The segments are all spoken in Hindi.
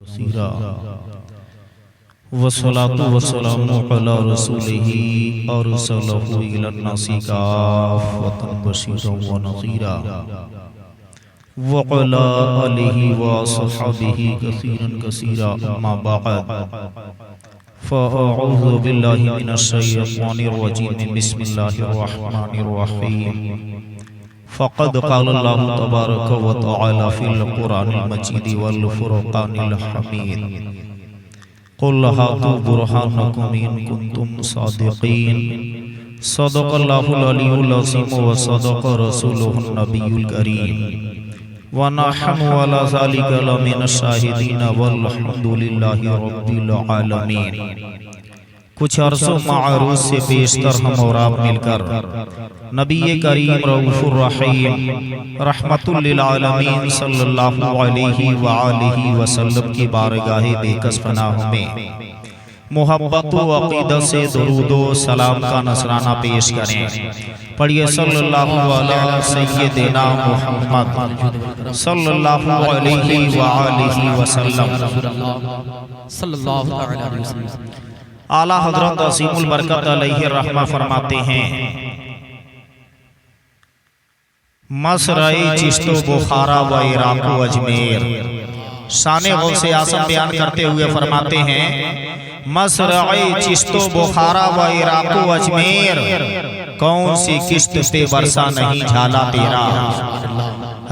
सीरा वस्सलातु वस्सलामु अला रसूलिही अरसलहु इलन्नासि काफ़्फ़तन बशीरन व नज़ीरा व अला आलिहि व अस्हाबिही कसीरन कसीरा अम्मा बअद फ़अऊज़ु बिल्लाहि मिनश शैतानिर रजीम बिस्मिल्लाहिर रहमानिर रहीम फ़क़द क़ालल्लाहु तबारक व तआला फ़िल क़ुरानिल मजीद वल फ़ुरक़ानिल हमीद क़ुल हातू बुरहानकुम इन कुन्तुम सादिक़ीन सदक़ल्लाहुल अलीयुल अज़ीम व सदक़ रसूलुहुन नबियुल करीम व नहनु अला ज़ालिका लमिनश शाहिदीन वल्हम्दुलिल्लाहि रब्बिल आलमीन। कुछ अरसों मारूज से बेशतर हम और आप मिलकर नबी करीम रऊफ़ुर रहीम रहमतुल लिल आलमीन सल्लल्लाहु अलैहि व आलिहि वसल्लम की बारगाहे बेकस पनाह में मोहब्बत व अक़ीदत से दुरूद व सलाम का नजराना पेश करें। पढ़िए सल्लल्लाहु अलैहि सय्यिदना मुहम्मद सल्लल्लाहु अलैहि व आलिहि वसल्लम। आला हज़रत अज़ीमुल बरकत अलैहि रहमा फरमाते हैं, मसराए चिश्तो बुखारा व इराक़ व अजमेर। शाने गौसे आज़म बयान करते हुए फरमाते हैं, मसराए चिश्तो बुखारा व इराक़ व अजमेर, कौन सी किश्त पे बरसा नहीं झाला तेरा,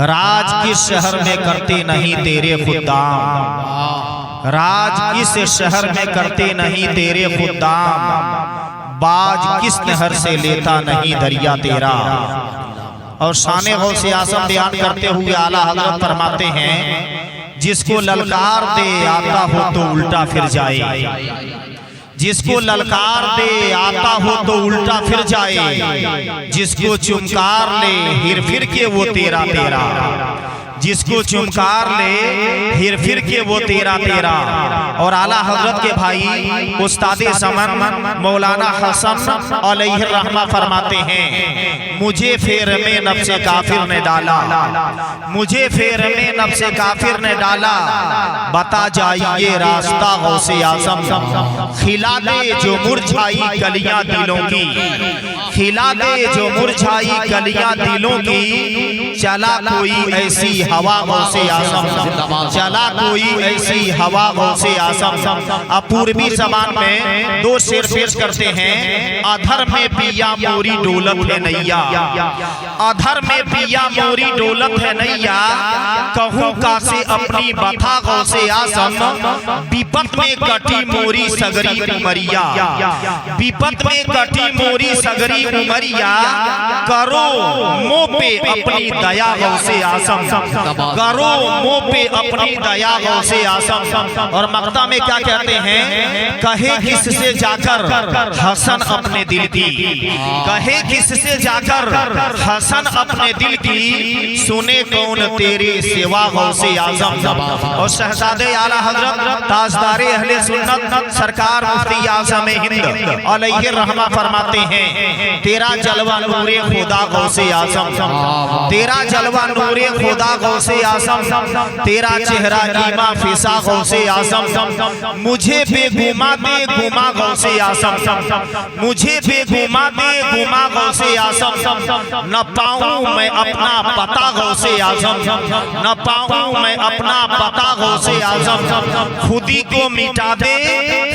राज किस शहर में करते नहीं तेरे खुदाम, राज किस शहर में करते नहीं तेरे खुदाम, बाज किस नहर से लेता नहीं दरिया तेरा। और शाने गौसे आज़म बयान करते हुए आला हज़रत फरमाते हैं, जिसको ललकार दे आता हो तो उल्टा फिर जाए, जिसको ललकार दे आता हो तो उल्टा फिर जाए, जिसको चुमकार ले हिर फिर के वो तेरा तेरा, जिसको चुमकार ले हिर फिर के वो तेरा तेरा। और आला हजरत के भाई उस्ताद ज़मान मौलाना हसन अलैहि रहमा फरमाते हैं, मुझे फेर में नफ्से काफिर ने डाला, मुझे फेर में नफ्से काफिर ने डाला, बता जाइए रास्ता गौसे आज़म, खिला दे जो मुरझाई कलियां दिलों की, खिला दे जो मुरझाई कलियां दिलों की, चला कोई ऐसी हवा गौसे आज़म, चला कोई ऐसी हवा गौसे आज़म। अब पूर्वी ज़बान में दो शेर पेश करते हैं, अधर में पिया मोरी डोलत है नैया, अधर में पिया मोरी डोलत है नैया, कहूँ का से अपनी बता गौसे आज़म, विपत में कटी मोरी सगरी उमरिया, विपत में कटी मोरी सगरी उमरिया, करो मुँह पे अपनी दया गौसे आज़म, करो मुँह पे अपनी दया गौसे आज़म। और मक्ता में क्या कहते हैं, कहे किससे जाकर हसन अपने दिल की, कहे किससे जाकर हसन अपने दिल की, सुने कौन तेरे सिवा गौसे आज़म। और शहजादे आला हज़रत ताजदारे अहले सुन्नत सरकार मुफ्ती आज़म हिंद अलैहि रहमा फरमाते हैं, तेरा जलवा नूरे खुदा गौसे आज़म, तेरा जलवा नूरे खुदा गौसे आज़म, तेरा चेहरा ईमा फिसा गौसे आज़म, मुझे बेगुमा दे गुमा गौसे आज़म, मुझे बेगुमा दे गुमा गौसे आज़म, न पाऊं मैं अपना पता गौसे आज़म, न पाऊं मैं अपना पता गौसे आज़म, खुदी को मिटा दे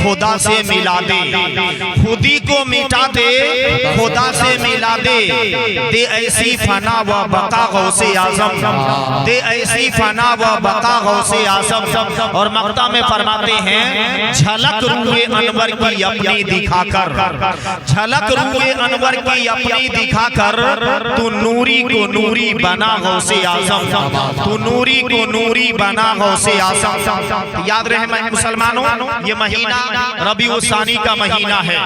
खुदा से मिला दे, खुदी को मिटा दे खुदा से मिला दे, दे ऐसी फना व बका गौसे आज़म, दे ऐसी फना व बका गौसे आज़म। और मक्ता में फरमाते हैं, झलक रूए अनवर की अपनी दिखाकर, झलक रूए अनवर की अपनी दिखाकर, तू नूरी को नूरी बना गौसे आज़म, तू नूरी को नूरी बना गौसे आज़म। याद रहे मुसलमानों, ये महीना रबीउल सानी का महीना है,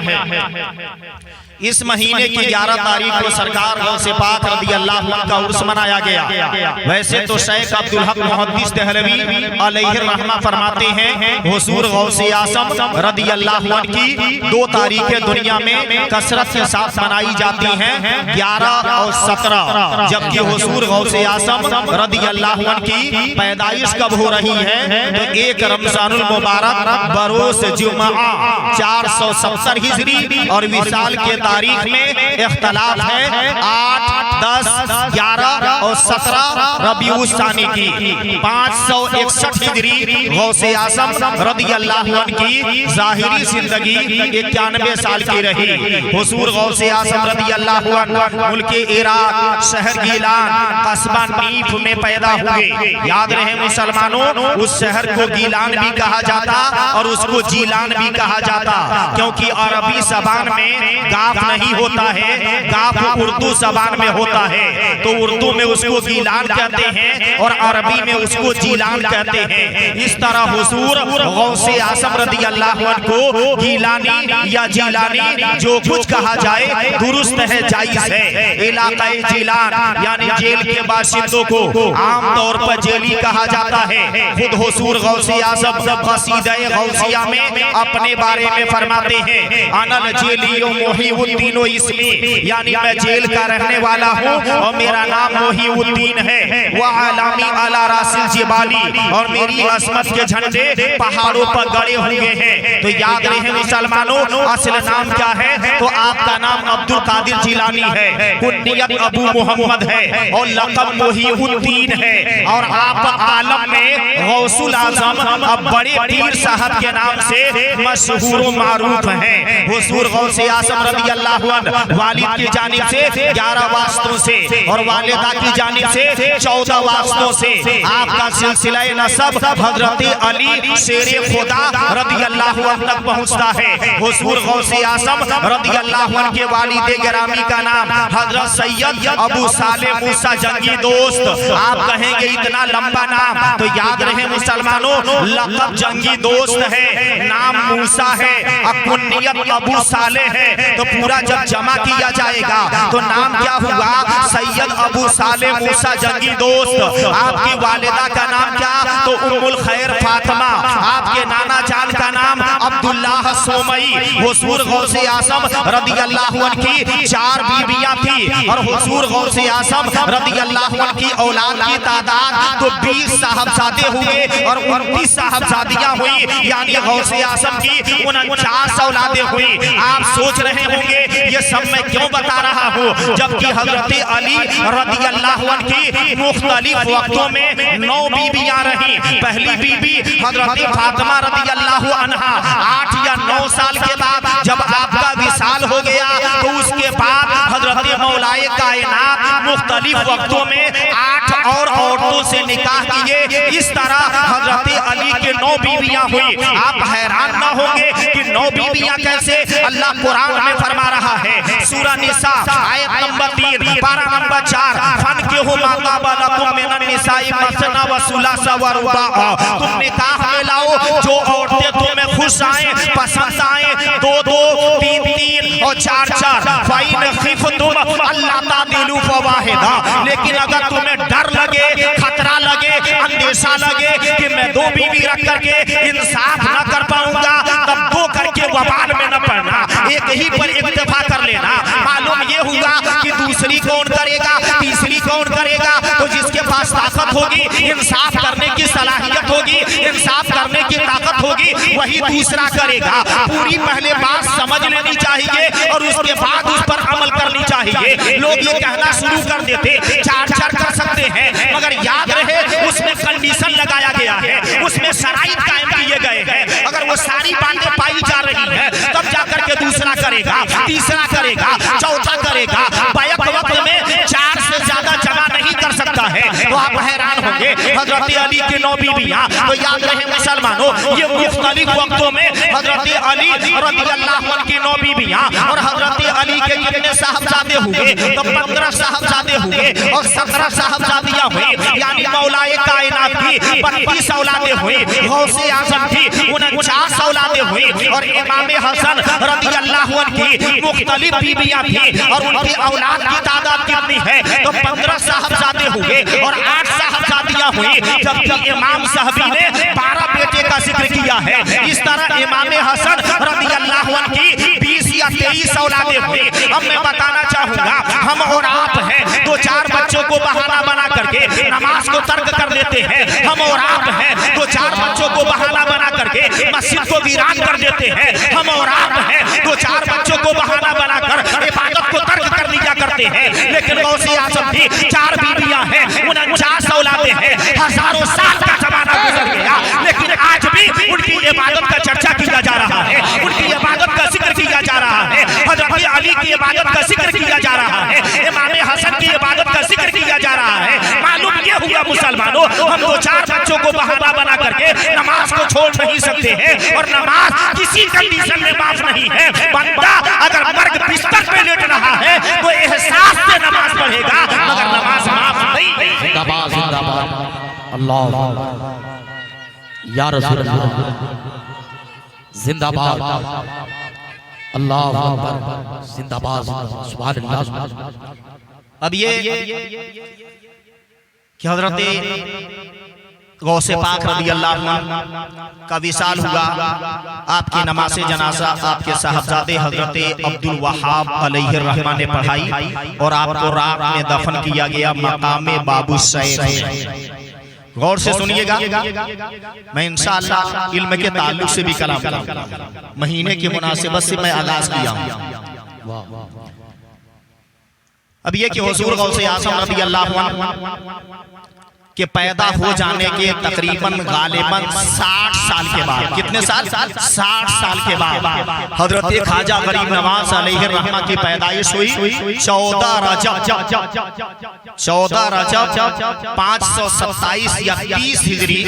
इस महीने की 11 तारीख को सरकार गौसे पाक रदी अल्लाह अन्हु का उर्स मनाया गया। वैसे तो शेख अब्दुल हक मुहद्दिस दहलवी अलैहि रहमा फरमाते हैं हुजूर गौसे आज़म रदी अल्लाह अन्हु की 2 तारीखें दुनिया में कसरत के साथ मनाई जाती हैं, 11 और 17। जबकि हुजूर गौसे आज़म रदी अल्लाह अन्हु की पैदाइश कब हो रही है तो 1 रमजानुल मुबारक बरोज जुमा 470 हिजरी और विसाल के तारीख में इख्तलाफ है 8, 10, 11 और 17 रबीउल सानी की 561 हिजरी गौसे आज़म रदी अल्लाह अन्हु की ज़ाहिरी जिंदगी 91 साल की रही। हुजूर गौसे आज़म रदी अल्लाह अन्हु मुल्क इराक शहर गीलान कस्बा नीफ में पैदा हुए। याद रहे मुसलमानों, उस शहर को गीलान भी कहा जाता और उसको जीलान भी कहा जाता, क्योंकि अरबी ज़बान में गाफ नहीं होता है, गाफ उर्दू ज़बान में होता है। तो उर्दू में उसको गीलान कहते हैं और अरबी में उसको जीलान कहते हैं। इस तरह हुजूर गौसे आज़म रदी अल्लाह अन्हु को गीलानी या जीलानी जो कुछ कहा जाए दुरुस्त है, जायज़ है। इलाका जीलान यानी जेल के बाशिंदों को आम तौर पर जेली कहा जाता है। खुद हुजूर गौसे आज़म क़सीदा गौसिया में अपने बारे में फरमाते हैं अनल जेलियो मोहीउद्दीनो इसमी, यानी मैं जेल का रहने वाला हूँ और मेरा नाम मोहीउद्दीन है। वह आलामी अला रासिल जिबाली, और मेरी असमत के झंडे पहाड़ों पर गड़े हुए हैं। तो याद रहे मुसलमानों, असल नाम क्या है तो आपका नाम अब्दुल कादिर जिलानी है, कुन्नियत अबू मोहम्मद है और लक़ब मोहीउद्दीन है। और आप आलम में गौसुल आज़म अब बड़े पीर साहब के नाम से मशहूर मारूफ हैं। हुजूर गौसे आज़म रदी अल्लाह अन्हु वालिद की जानिब से 11 वास्तों से और वालिदा की जानिब से 14 वास्तों से आपका सिलसिला नसब हजरत अली शेरे खुदा रदी अल्लाह अन्हु तक पहुँचता है। हुजूर गौसे आज़म रदी अल्लाह अन्हु के वालिद गिरामी का नाम हजरत सैयद अबू साले मूसा जंगी दोस्त। आप कहेंगे इतना लंबा नाम, तो याद रहे मुसलमानों, लक़ब जंगी दोस्त है, नाम मूसा है, कुन्नियत अबू साले है। तो पूरा जब जमा किया जाएगा तो नाम क्या हुआ, सैयद अबू साले मूसा जंगी दोस्त। आपकी वालिदा का नाम क्या तो उम्मुल खैर फातिमा, आपके नाना जान का नाम अब्दुल्लाह सोमई। हुजूर गौसे आज़म रदी अल्लाह अन्हु की 4 बीबियां थी और हुजूर गौसे आज़म रदी अल्लाह अन्हु की औलाद की तादाद तो 20 साहबजादे हुए और 29 साहबजादियां हुई, यानी गौसे आज़म की 49 औलादें हुई। आप सोच रहे होंगे ये सब मैं क्यों बता रहा हूँ, जबकि हजरत अली रदी अल्लाह अन्हु की मुख्तलिफ वक्तों में 9 बीबियां रही। पहली बीबी हजरत फातिमा रदी अल्लाह अन्हा 8 या 9 साल के बाद जब आपका विसाल हो गया तो उसके बाद हजरत मौलाए कायनात मुख्तलिफ वक्तों में 8 और औरतों से निकाह किए। इस तरह हजरत अली के 9 बीबियां हुई। आप हैरान ना होंगे कि 9 बीबियां कैसे, अल्लाह कुरान में फरमा रहा है सूरा निसा आयत नंबर 3 पारा नंबर 4 फन के हो माता बालकुम मिनन निसाई मसना व सुलासा व रुबा, तुम निकाह में लाओ जो औरतें तुम्हें खुश आए, पसंद आए, 2-2, 3-3 और 4-4। फाइन खिफ्तुम अल्लाह तादिलु फवाहिदा, लेकिन अगर तुम्हें डर लगे, खतरा लगे, अंदेशा लगे कि मैं 2 बीवी रख करके इंसाफ न कर पाऊंगा, तब 2 करके वबाल में न पड़ना, एक ही पर इक्तफा कर लेना। मालूम ये हुआ कि दूसरी कौन करेगा, तीसरी कौन करेगा, तो जिसके पास ताकत होगी, इंसाफ करने की सलाहियत होगी, इंसाफ करने की ताकत होगी, वही दूसरा करेगा। पूरी पहले बात समझ लेनी चाहिए और उसके बाद उस पर अमल करनी चाहिए। लोग ये कहना शुरू कर देते 4-4 कर सकते हैं, मगर याद रहे उसमें कंडीशन लगाया गया है, उसमें शराइत कायम किए गए हैं। अगर वो सारी बातें पाई जा रही है तब जाकर के दूसरा करेगा, तीसरा करेगा, चौथा करेगा। बैक वक्त में 4 से ज्यादा जमा नहीं कर सकता है। तो आप हैरान होंगे हजरत अली की 9 बीवियां। तो याद रहे मुसलमानों, ये मुख्तलिफ वक्तों में हजरत अली रज़ियल्लाहु अन्हु की 9 बीवियां और हजरत अली के कितने साहबजादे हुए? तो 15 साहबजादे हुए और 17 साहबजादियां हुई, यानी मौलाए कायनात की 32 औलादे हुई, गौसे आज़म की 49 औलादे हुई और इमाम हसन रज़ियल्लाहु अन्हु की मुख्तलिफ बीवियां थी और उनकी औलाद की तादाद कितनी है? तो 15 साहबजादे हुए और 8 साहबजादियां हुई, जबकि इमाम साहबी ने 12 बेटे का जिक्र किया है। इस तरह इमाम हसन रज़ियल्लाहु अन्हु की 20 या 23 औलादे हुई। अब मैं बताना चाहूंगा, हम और आप हैं 2-4 बच्चों को बहाना बना करके नमाज को तर्क कर देते हैं। हम और आप हैं 2-4 बच्चों को बहाना बना करके मस्जिद को वीरान कर देते हैं। हम और आप हैं 2-4 बच्चों को बहाना बनाकर इबादत को तर्क कर दिया करते हैं। लेकिन गौसे आज़म की 4 बीवियां हैं, 49 औलादे हैं, हजारों साल का जमाना गुजर गया, लेकिन आज भी उनकी इबादत का चर्चा किया जा रहा है, उनकी इबादत का जिक्र किया जा रहा है, हजरत अली की इबादत का जिक्र किया जा रहा है, इमाम हसन की इबादत का जिक्र किया जा रहा है। मालूम ये हुआ मुसलमानों, हम 2-4 बच्चों को बहाना बना करके नमाज को छोड़ नहीं सकते हैं और नमाज किसी कंडीशन में माफ नहीं है। बंदा अगर मर्ग बिस्तर पे लेट रहा है तो एहसास से नमाज पढ़ेगा, मगर नमाज माफ नहीं। जिंदाबाद जिंदाबाद अल्लाह या रसूल अल्लाह, जिंदाबाद अल्लाह अकबर, जिंदाबाद सुभान अल्लाह। अब ये कि हजरत गौसे पाक रज़ियल्लाहु अन्हु का विसाल हुआ, आपकी नमाज़े जनाजा आपके साहबजादे हजरत अब्दुल वहाब अलैहिर्रहमा ने पढ़ाई और आपको रात में दफन किया गया मकामे बाबू सैफ। गौर से सुनिएगा, मैं इंशाअल्लाह इल्म के ताल्लुक से भी कलाम करूंगा। महीने की मुनासिबत से मैं आगाज किया हूं। अब ये कि हुजूर गौसे आज़म रज़ियल्लाहु अन्हु के पैदा हो जाने के तकरीबन गालिबन 60 साल के बाद, कितने साल? 60 साल के बाद हजरत ख्वाजा गरीब नवाज अलैहिर्रहमा की पैदाइश हुई 14 रजब 527 या 30 हिजरी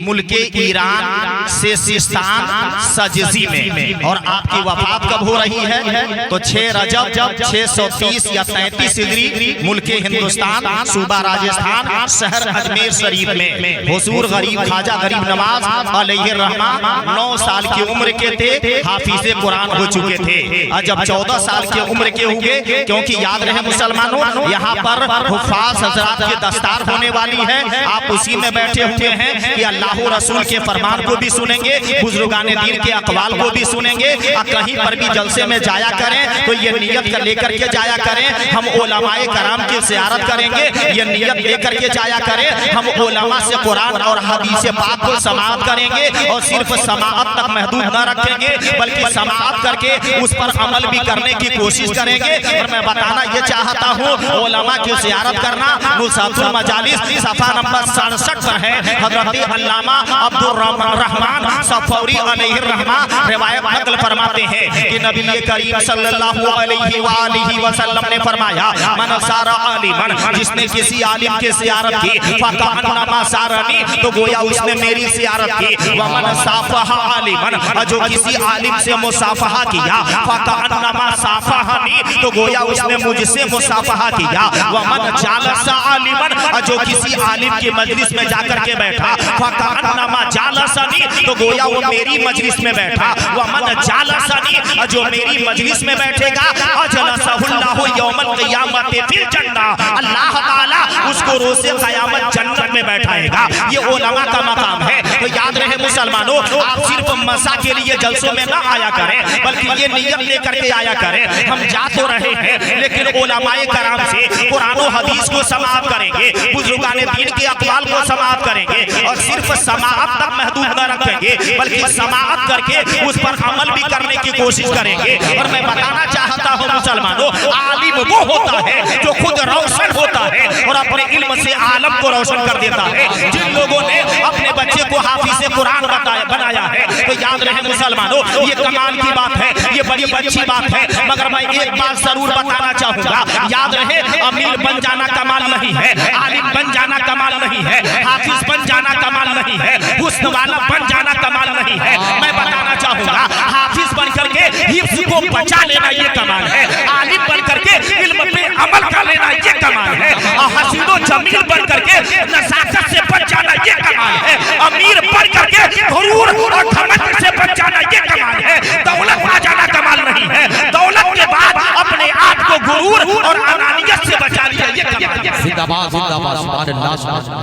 मुल्के ईरान से सिस्तान सजजी में। और आपकी वफात कब हो रही है? तो 6 रजब 630 या 33 हिजरी मुल्के हिंदुस्तान सूबा राजस्थान शहर अजमेर शरीफ में हुजूर गरीब ख्वाजा गरीब नवाज अलैहिर्रहमा 9 साल की उम्र के थे, हाफिज़े कुरान हो चुके थे। जब 14 साल की उम्र के हुए, क्योंकि याद रहे मुसलमानों, यहाँ पर हुफ़ाज़ हज़रात की दस्तार होने वाली है, आप उसी में बैठे हुए हैं कि अल्लाह रसूल के फरमान को भी सुनेंगे, बुजुर्गाने दीन के अक़वाल को भी सुनेंगे। कहीं पर भी जलसे में जाया करें तो ये नियत कर लेकर के जाया करें, हम उलमाए कराम की ज़ियारत करेंगे, ये नियत लेकर के जाया करें, हम उलमा से कुरान और हदीस पाक को समाअत करेंगे और सिर्फ समाअत तक महदूद न रखेंगे, बल्कि समाअत करके उस पर अमल भी करने की कोशिश करेंगे। और मैं बताना ये चाहता हूँ, उलमा की ज़ियारत करना नुसरतुल मजालिस सफ़ा नंबर 67 पर है। हज़रत अल्लामा अब्दुर रहमान सफौरी अलैहिर्रहमा रिवायत नकल फरमाते हैं कि नबी करीम सल्लल्लाहु अलैहि वसल्लम ने फरमाया, मन सारा आलिमन, जिसने किसी आलिम की ज़ियारत की, फकअन्नमा सारनी, तो गोया उसने मेरी ज़ियारत की। वमन साफहा आलिमन, जो किसी आलिम से मुसाफहा किया, फकअन्नमा साफहनी, तो गोया उसने मुझसे मुसाफहा किया। वमन जालसा आलिमन, जो किसी आलिम की मजलिस में जाकर के बैठा, फकअन्नमा जालसनी, तो गोया वो मेरी मजलिस में बैठा। वमन जालसनी, जो मेरी मजलिस में बैठेगा, अजलसहुल्लाहु यौमल क़ियामति फिल जन्नह, अल्लाह ताला उसको रोज़े क़यामत जन्नत में बैठाएगा। ये उलमा का मकाम है। तो याद रहे मुसलमानों, आप सिर्फ मसा के लिए जलसों में ना आया करें, बल्कि ये नियत लेकर के आया करें, हम जा तो रहे हैं लेकिन उलमाए कराम से कुरान और हदीस को समाअत करेंगे, बुजुर्गाने दीन के अक़वाल को समाअत करेंगे और सिर्फ समाअत तक महदूद न रखेंगे, बल्कि समाअत करके उस पर अमल भी करने की कोशिश करेंगे। और मैं बताना चाहता हूँ मुसलमानों, आलिम वो होता है जो खुद रोशन होता है और अपने इल्म से आलम को रोशन कर देता है। जिन लोगों ने अपने बच्चे को हाफिज़े कुरान बनाया है, तो याद रहे मुसलमानों, ये कमाल की बात है, ये बड़ी अच्छी बात है। मगर मैं एक बात जरूर बताना चाहूंगा, याद रहे अमीर बन जाना कमाल नहीं है, आलिम बन जाना कमाल नहीं है, हाफिज बन जाना कमाल नहीं है, हुस्न वाला बन जाना कमाल नहीं है। मैं बताना चाहूंगा, हाफिज बन करके हिफ्ज को बचा लेना ये कमाल है, आलिम बन करके इल्म पे अमल कर लेना ये कमाल है, और हसीनो जमील बन करके नज़ाकत से बच जाना ये कमाल है, अमीर बन करके गुरूर और घमंड से बच जाना ये कमाल है। दौलत आ जाना कमाल नहीं है, दौलत के बाद अपने आप को गुरूर और अनानियत से बचा लिया ये कमाल है। जिंदाबाद जिंदाबाद सुभान अल्लाह।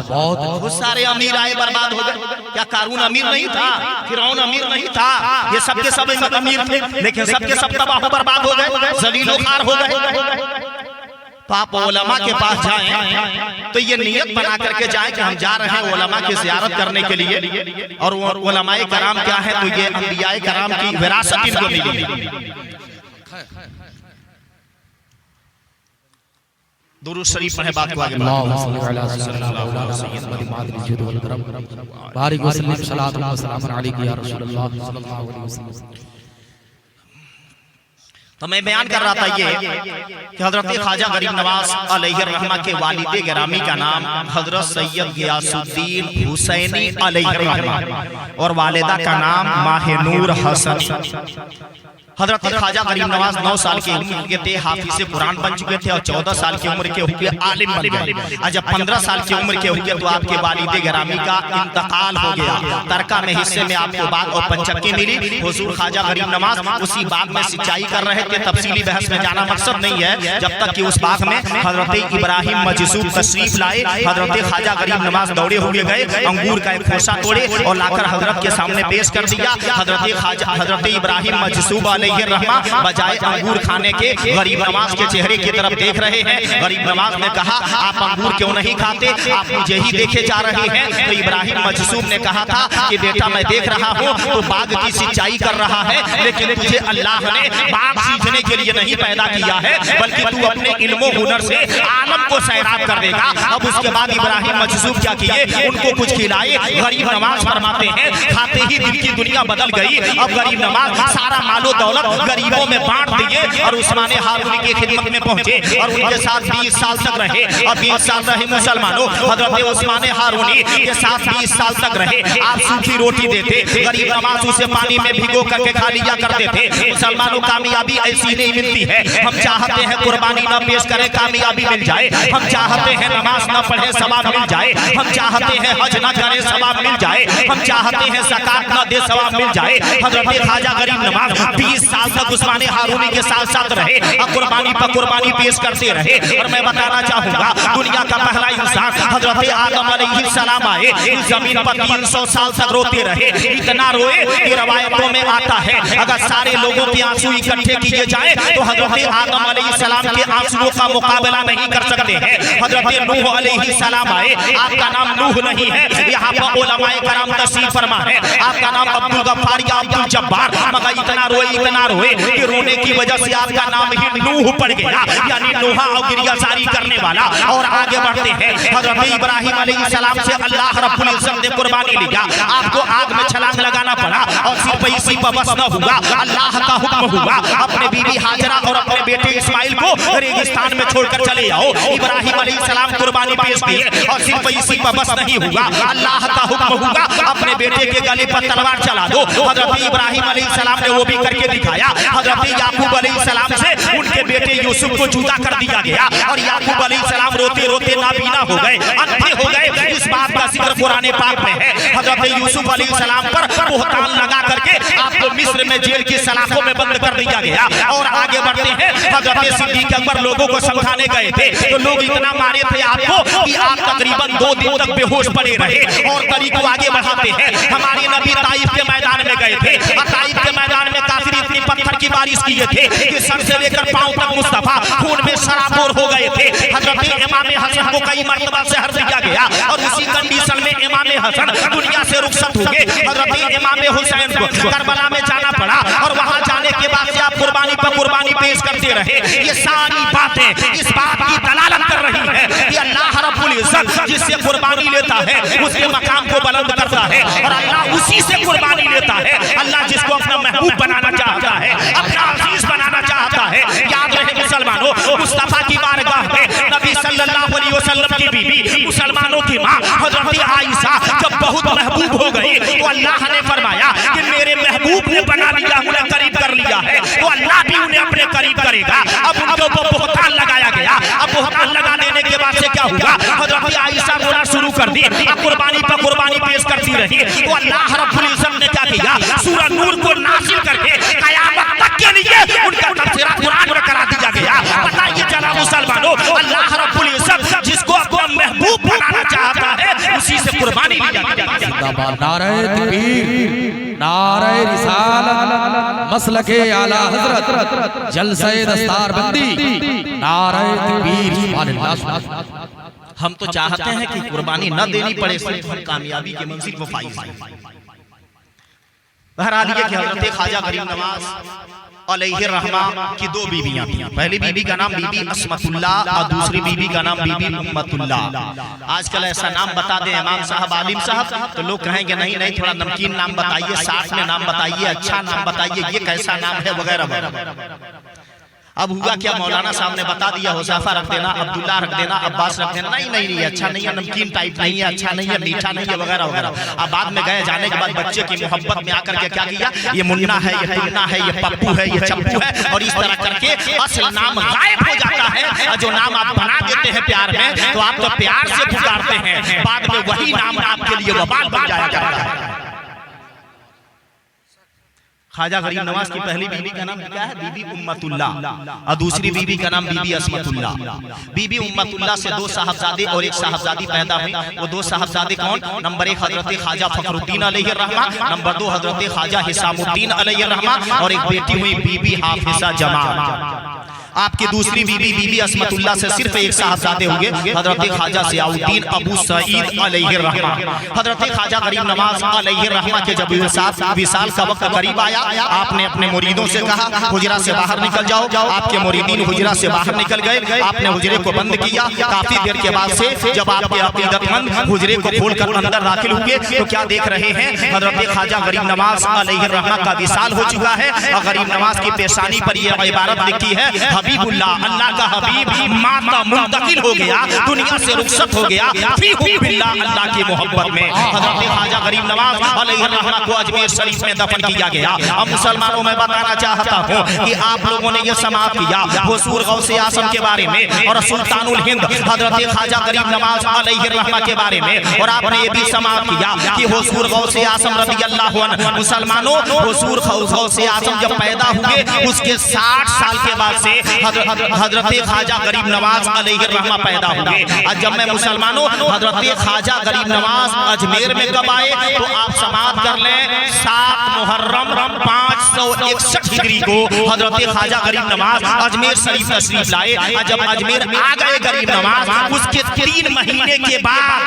बहुत सारे अमीर आए बर्बाद हो गए। क्या कारून अमीर नहीं था? फिरौन अमीर नहीं था? ये सबके सब अमीर थे, लेकिन सबके सब तबाह बर्बाद हो गए, जलीलो खार हो गए। तो आप उलमा के पास जाएं तो ये नियत बना करके जाएं कि हम जा रहे हैं उलमा की ज़ियारत करने के लिए, और वो उलमाए कराम क्या है, तो ये अंबियाए कराम की विरासत इनको मिली। दुरूद शरीफ पढ़े, बात को आगे तो मैं बयान कर रहा था ये कि हजरत ख्वाजा गरीब नवाज अलैहिर्रहमा के वालिद गिरामी का नाम हजरत सैयद गियासुद्दीन हुसैनी अलैहिर्रहमा और वालिदा का नाम माहिनूर हसन। हजरत ख्वाजा गरीब नवाज 9 साल की उम्र के थे, हाफिज़े कुरान बन चुके थे, और 14 साल की उम्र के हुए आलिम बन गए। और जब 15 साल की उम्र के हुए तो आपके वालिद गिरामी का इंतकाल हो गया। तरका में हिस्से में आपको बात और पंचक्की मिली। हुजूर ख्वाजा गरीब नवाज उसी बाग में सिंचाई कर रहे थे। तफसीली बहस में जाना मकसद नहीं है, जब तक कि उस बाग में हजरत इब्राहिम मजसूब तशरीफ लाए। हजरत ख्वाजा गरीब नवाज दौड़े हुए गए, अंगूर का एक खोसा तोड़े और लाकर हजरत के सामने पेश कर दिया। हजरत इब्राहिम मजसूब रहमा बजाय अंगूर खाने के गरीब नवाज के चेहरे की तरफ देख रहे हैं। गरीब नवाज ने कहा, आप अंगूर क्यों नहीं खाते, आप मुझे ही देखे जा रहे हैं। तो इब्राहिम मजसूब ने कहा था कि बेटा मैं देख रहा हूँ तो बाग की सिंचाई कर रहा है, लेकिन तुझे अल्लाह ने बाग सींचने के लिए नहीं पैदा किया है, बल्कि तू अपने इल्मो हुनर से आलम को सैराब कर देगा। अब उसके बाद इब्राहिम मजसूब क्या किए, उनको कुछ खिलाए। गरीब नवाज फरमाते हैं, खाते ही दिल की दुनिया बदल गई। अब गरीब नवाज सारा मालो दौलत गरीबों में बांट दिए और उस्माने हारूनी की खिदमत में पहुंचे और उनके साथ 20 साल तक रहे। और 20 साल रहे मुसलमानों, हजरत उस्माने हारूनी के साथ 20 साल तक रहे। आप सूखी रोटी देते, गरीब नवाज उसे पानी में भिगो करके खा लिया करते थे। मुसलमानों, कामयाबी ऐसी नहीं मिलती है। हम चाहते हैं कुर्बानी न पेश करें, कामयाबी मिल जाए। हम चाहते हैं नमाज न पढ़े, सवाब मिल जाए। हम चाहते हैं हज न करें, सवाब मिल जाए। हम चाहते हैं ज़कात न दे, सवाब मिल जाए। हजरत ख्वाजा गरीब नवाज 20 साल तक उस्माने हारूनी के साथ साथ रहे और कुर्बानी पर कुर्बानी पेश करते रहे। और मैं बताना चाहूंगा, दुनिया का पहला इंसान हजरत आदम अलैहिस्सलाम आए, इस जमीन पर 300 साल तक रोते रहे। इतना रोए कि रवायतों में आता है, अगर सारे लोगों के आंसू इकट्ठे किए जाए तो हजरत आदम अलैहिस्सलाम के आंसुओं का मुकाबला नहीं कर सकते हैं। हजरत नूह अलैहिस्सलाम आए, आपका नाम नूह नहीं है, यहाँ पर उलमाए कराम तशरीफ फरमा है, आपका नाम अब्दुल गफ्फार या अब्दुल जब्बार। मगर इतना रोए कि रोने की वजह से आपका नाम ही नूह पड़ गया, यानी नोहा और गिरियासारी करने वाला। और आगे बढ़ते हैं, हजरत इब्राहिम अलैहिस्सलाम से अल्लाह रब्बुल इज्जत ने कुर्बानी लिया। आपको आग में छलांग लगाना पड़ा और सिर्फ इसी पर बस न हुआ, अल्लाह का हुक्म हुआ, अपने बीवी हाजरा और अपने बेटे इस्माइल को रेगिस्तान में छोड़कर चले आओ। इब्राहिम अलैहिस्सलाम कुर्बानी पेश किए और सिर्फ इसी पर बस नहीं हुआ, अल्लाह का हुक्म हुआ, अपने बेटे के गले पर तलवार चला दो। हजरत इब्राहिम अलैहिस्सलाम ने वो भी करके दिखाया। हजरत याकूब अलैहिस्सलाम से उनके बेटे यूसुफ को जुदा कर दिया गया और याकूब अलैहिस्सलाम रोते रोते नाबीना हो गए, अंधे हो गए। इस बात का जिक्र कुरान पाक में है। हजरत यूसुफ अलैहिस्सलाम पर बोहतान लगा करके आपको मिस्र में जेल की सलाखों में बंद कर दिया गया। और आगे बढ़ते हैं, हजरत सिद्दीक अकबर लोगों को समझाने गए थे तो लोग इतना मारे थे आपको कि आप तकरीबन 2 दिन तक बेहोश पड़े रहे। और तरीको आगे बढ़ाते हैं, हमारे नबी ताइफ के मैदान में गए थे और ताइफ के मैदान में काफिर इतनी पत्थर की बारिश किए थे कि सर से लेकर पांव तक मुस्तफा खून में सराबोर हो गए थे। हजरत इमाम हसन को कई मर्तबा शहर दिया गया और उसी कंडीशन में इमाम हसन दुनिया से रुखसत हो गए। हजरत इमाम हुसैन को करबला में जाना पड़ा और वहां जाने के बाद से आप कुर्बानी पर कुर्बानी पेश करते रहे। ये सारी बातें इस बात की दलालत कर रही है कि अल्लाह रब्बुल इज्जत जिससे कुर्बानी लेता है उसके मकाम को बुलंद करता है और अल्लाह उसी से कुर्बानी लेता है। महबूब बनाना चाहता है, अपना अजीज बनाना चाहता है। याद रहे मुसलमानों, मुस्तफा की बारगाह में नबी सल्लल्लाहु अलैहि वसल्लम की बीबी, मुसलमानों की मां हजरत आयशा जब बहुत महबूब हो गई तो अल्लाह ने फरमाया कि मेरे महबूब ने बना लिया, उन्हें करीब कर लिया है, तो अल्लाह भी उन्हें अपने करीब करेगा। अब उनके ऊपर बोहतान लगाया गया। अब बोहतान लगा देने के बाद से क्या हुआ, हजरत आयशा बोलना शुरू कर दी, कुर्बानी पर कुर्बानी पेश करती रही। तो अल्लाह रब्बुल इज्जत ने क्या किया, सूरह नूर को नाज़िल करके कयामत तक के लिए उनका तफसीर कुरान में करा दिया गया। बताइए जनाब मुसलमानों, अल्लाह रब्बुल इज्जत जिसको अपना महबूब बनाना चाहता है उसी से कुर्बानी ली जाती है। जिंदाबाद नारे तकबीर, नारे रिसालत, मसलके आला हजरत, जलसे दस्तारबंदी, नारे तकबीर, सुभान अल्लाह। हम तो चाहते हैं कि कुर्बानी न देनी पड़े, सिर्फ हम कामयाबी की मंजिल को फाइज पाएं। बहरहाल ये कि हजरत ख्वाजा गरीब नवाज अलैहि रहमा की दो बीबियां थी। पहली बीबी का नाम बीबी अस्मतुल्लाह और दूसरी बीबी का नाम बीबी उम्मतुल्लाह। आजकल ऐसा नाम बता दें इमाम साहब, आलिम साहब, तो लोग कहेंगे नहीं नहीं थोड़ा नमकीन नाम बताइए, साथ में नाम बताइए, अच्छा नाम बताइए, ये कैसा नाम है वगैरह वगैरह। अब हुआ क्या, मौलाना साहब ने बता दिया हुज़ैफा रख देना, अब्दुल्ला रख देना, अब्बास रख देना, नहीं नहीं अच्छा नहीं है, नमकीन टाइप नहीं है, अच्छा नहीं है, मीठा नहीं है वगैरह वगैरह। अब बाद में गए, जाने के बाद बच्चे की मोहब्बत में आकर के क्या किया, ये मुन्ना है, ये टुन्ना है, ये पप्पू है, ये चप्पू है, और इस तरह करके असल नाम गायब हो जाता है। जो नाम आप बना देते हैं प्यार में, तो आप तो प्यार से पुकारते हैं, बाद में वही नाम आपके लिए वबाल बन जाया करता है। ख्वाजा गरीब नवाज की पहली बीबी का नाम क्या है, बीबी उम्मतुल्लाह, और दूसरी बीबी का नाम बीबी अस्मतुल्लाह। बीबी उम्मतुल्लाह से दो साहबजादे और एक साहबजादी पैदा हुई। वो दो साहबजादे कौन, नंबर 1 हजरत ख्वाजा फखरुद्दीन अलैहि रहमा, नंबर 2 हजरत ख्वाजा हिसामुद्दीन अलैहि रहमा, और एक बेटी हुई बीबी हाफिजा जमाल। आपकी दूसरी बीबी बीबी अस्मतुल्लाह से सिर्फ एक साहबजादे हुए, हजरत ख्वाजा सियाउद्दीन अबू सईद अलैहि रहमा। हजरत ख्वाजा गरीब नवाज अलैहि रहमा के जब विसाल का वक्त करीब आया, आपने अपने मुरीदों से कहा हुजरा से बाहर निकल जाओ। आपके मुरीदीन हुजरा से बाहर निकल गए, आपने हुजरे को बंद किया। काफी देर के बाद से जब आपके अकीदतमंद हुजरे को खोलकर अंदर दाखिल हुए तो क्या देख रहे हैं, हजरत ख्वाजा गरीब नवाज अलैहि रहमा का विसाल हो चुका है। और गरीब नवाज की पेशानी पर यह इबारत लिखी है, हबीबुल्लाह, अल्लाह का हबीब माता मुंतकिल हो गया, दुनिया से रुखसत हो गया, फी हुब्बिल्लाह, अल्लाह की मोहब्बत में हजरत ख्वाजा गरीब नवाज अलैहि रहमा को अजमेर शरीफ में दफन किया गया। अब मुसलमानों में बताना चाहता हूँ कि आप लोगों ने ये समाप्त किया हुजूर गौसे आज़म के बारे में और सुल्तानुल हिंद हजरत ख्वाजा गरीब नवाज अलैहि रहमा के बारे में, और आपने ये भी समाप्त किया कि हुजूर गौसे आज़म रज़ियल्लाहु अन्हु। मुसलमानों, हुजूर गौसे आज़म जब पैदा हुए उसके 60 साल के बाद से हजरत ख्वाजा गरीब नवाज अलैहि रहमा पैदा हुए। और जब मैं मुसलमानों हजरत ख्वाजा गरीब नवाज अजमेर में कब आए तो आप समाप्त कर लें 7 मुहर्रम 561 हिजरी को हजरत ख्वाजा गरीब नवाज अजमेर शरीफ तशरीफ लाए। और जब अजमेर आ गए गरीब नवाज, उसके 3 महीने के बाद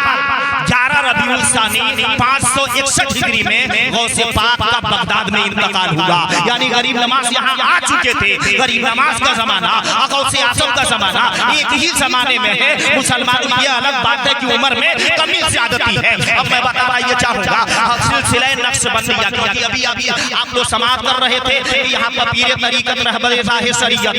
11 रबीउल सानी 561 हिजरी में गौसे पाक का बगदाद में इंतकाल हुआ। यानी गरीब नवाज यहाँ आ चुके थे। गरीब नवाज का जमाना गौसे आज़म का जमाना एक ही जमाने में है। मुसलमानों की अलग बात है कि उम्र में कमी ज्यादती है। अब मैं बताना ये चाहूंगा सिलसिला नक्शबंदिया की अभी अभी आप लोग समाप्त कर रहे थे कि यहाँ पर पीर तरीकत रहबर ज़ाहिर शरीयत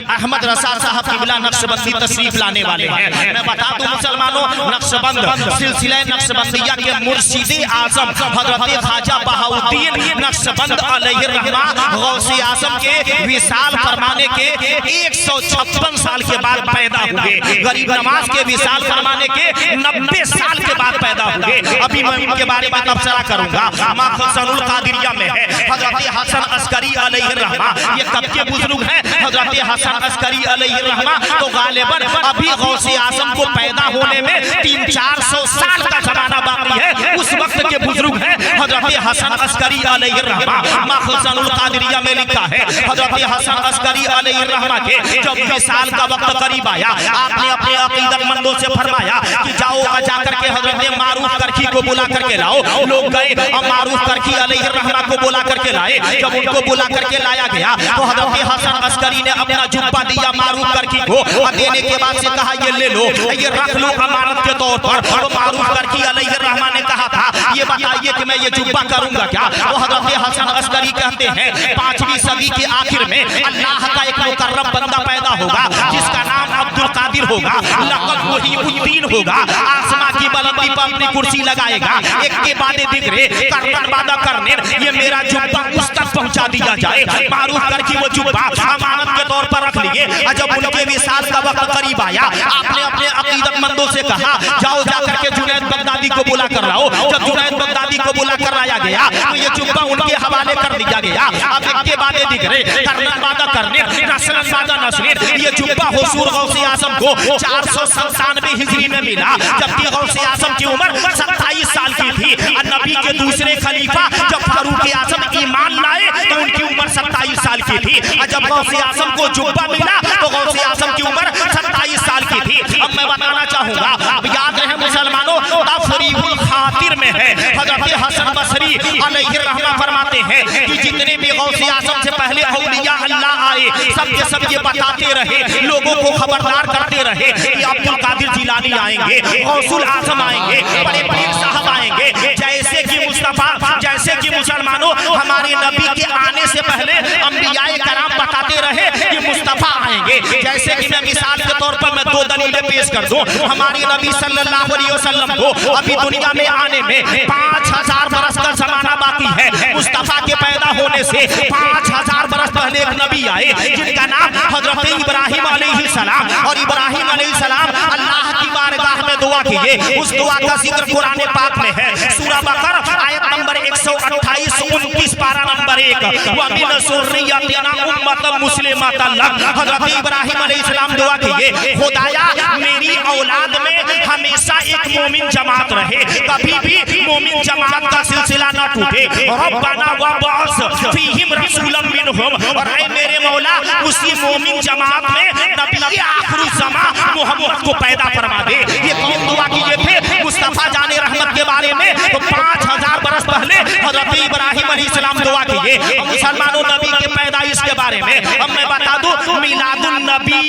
अहमद रसा साहब किबला नक्शबंदी तशरीफ लाने वाले हैं। मैं बता दूं मुसलमानों, नक्शबंद सिलसिला नक्शबंदिया के मुर्शिदे आज़म हजरत ख्वाजा बहाउद्दीन नक्शबंद अलैहि रहमा गौसे आज़म के विसाल फरमाने के 156 साल के बाद पैदा हुए। गरीब नवाज के विसाल फरमाने के 90 साल के बाद पैदा हुए। अभी मैं इनके बारे में तबसरा करूंगा। मखज़नुल कादिरिया में है हजरत हसन अस्करी अलैहि रहमा। ये कब के बुजुर्ग हैं? हजरत हसन अस्करी अलैहि रहमा तो गालिबन अभी गौसे आज़म को पैदा होने में 300-400 साल का जमाना बाकी है। उस वक्त के बुजुर्ग हैं हजरत हसन अस्करी अलैहि रहमा। मखज़नुल कादिरिया में लिखा है हजरत हसन अस्करी अलैहि रहमा के जब विसाल का वक्त करीब आया, आपने अपने अकीदतमंदों से फरमाया कि जाओ जाकर के हजरत मारूफ करखी को बुला करके लाओ। लोग गए और मारूफ करखी अलैहि रहमा को बुला करके लाए। जब उनको बुला करके लाया गया तो हजरत हसन अस्करी ने अपना जुब्बा दिया मारूफ करकी को, देने के बाद से कहा ये ले लो, ये रख लो अमानत के तौर पर। तो मारूफ करकी अलैहिर्रहमान ने कहा था ये बताइए कि मैं ये जुब्बा करूंगा क्या? तो हजरत हसन अस्करी कहते हैं 5वीं सदी के आखिर में अल्लाह का एक मुकर्रम बंदा पैदा होगा जिसका नाम अब्दुल कादिर होगा, लक़ब मुहीउद्दीन होगा, आसमां की बुलंदी पर अपनी कुर्सी लगाएगा। एक के बाद दिगरे करन वादा करने ये मेरा जुब्बा उस तक पहुंचा दिया जाए। मारूफ करके वो जुब्बा अमानत के तौर पर रख लिए। जब उनके विसाल का वक्त करीब आया आपने अपने अकीदतमंदों से कहा जाओ जाकर के जुनैद बगदादी को बुला कर लाओ। जब जुनैद बगदादी को बुला कर लाया गया तो ये जुब्बा उनके हवाले कर दिया गया। अब एक के बाद दिगरे करन वादा करने नस्लन वादा नस्लीन ये जुब्बा हुजूर गौसे आजम को 497 हिजरी में मिला, जबकि गौसे आजम की उम्र 27 साल की थी। नबी के दूसरे खलीफा जब फारूक आजम ईमान लाए तो उनकी उम्र 27 साल की थी। जब गौसे आजम को जुब्बा मिला तो गौसे आजम की उम्र 27 साल की थी। अब मैं बताना चाहूंगा, अब याद रहे मुसलमानों, तफरीहुल खातिर में है हजरत हसन बसरी अलैहिर्रहमान फरमाते हैं कि जितने भी गौसे आजम से पहले औलिया अल्लाह आए सबके सब ये बताते रहे, लोगों को खबरदार करते रहे कि अब्दुल कादिर जिलानी आएंगे, गौसुल आजम आएंगे, बड़े पीर साहब आएंगे। जैसे कि मुस्तफा, जैसे कि मुसलमानों हमारे नबी के आने से पहले अंबियाए कराम बताते रहे कि मुस्तफा आएंगे। जैसे कि मैं मिसाल के तौर पर मैं 2 दलीलें पेश कर दूं। हमारे नबी सल्लल्लाहु अलैहि वसल्लम को अभी दुनिया में आने में 5000 बरस का जमाना बाकी है। मुस्तफा के पैदा होने से 5000 बरस पहले एक नबी आए जिनका नाम हजरत इब्राहिम अलैहिस्सलाम, और इब्राहिम अलैहिस्सलाम अल्लाह की बारगाह में दुआ किए। उस दुआ का जिक्र कुरान पाक में है, सूरह बकरा आयत नंबर 128 29 पारा नंबर 1, व मिन ज़ुर्रिय्यतिना उम्मतन मुस्लिमतन लक। हजरत इब्राहिम अलैहिस्सलाम दुआ किए, खुदाया मेरी औलाद में हमेशा एक मोमिन जमात रहे, कभी भी मोमिन जमात का सिलसिला ना टूटे। रब्बना वबअस फीहिम रसूलन मिनहुम, और ऐ मेरे मौला उसी मोमिन जमात में नबी आखिरी ज़मां मोहम्मद को पैदा फरमा दे। ये कौन दुआ किए थे मुस्तफा जाने रहमत के बारे में? तो 5000 बरस पहले हजरत इब्राहिम अलैहिस्सलाम दुआ किए। मुसलमानों नबी के पैदाइश के बारे में अब मैं बता दूं, मिलादुन नबी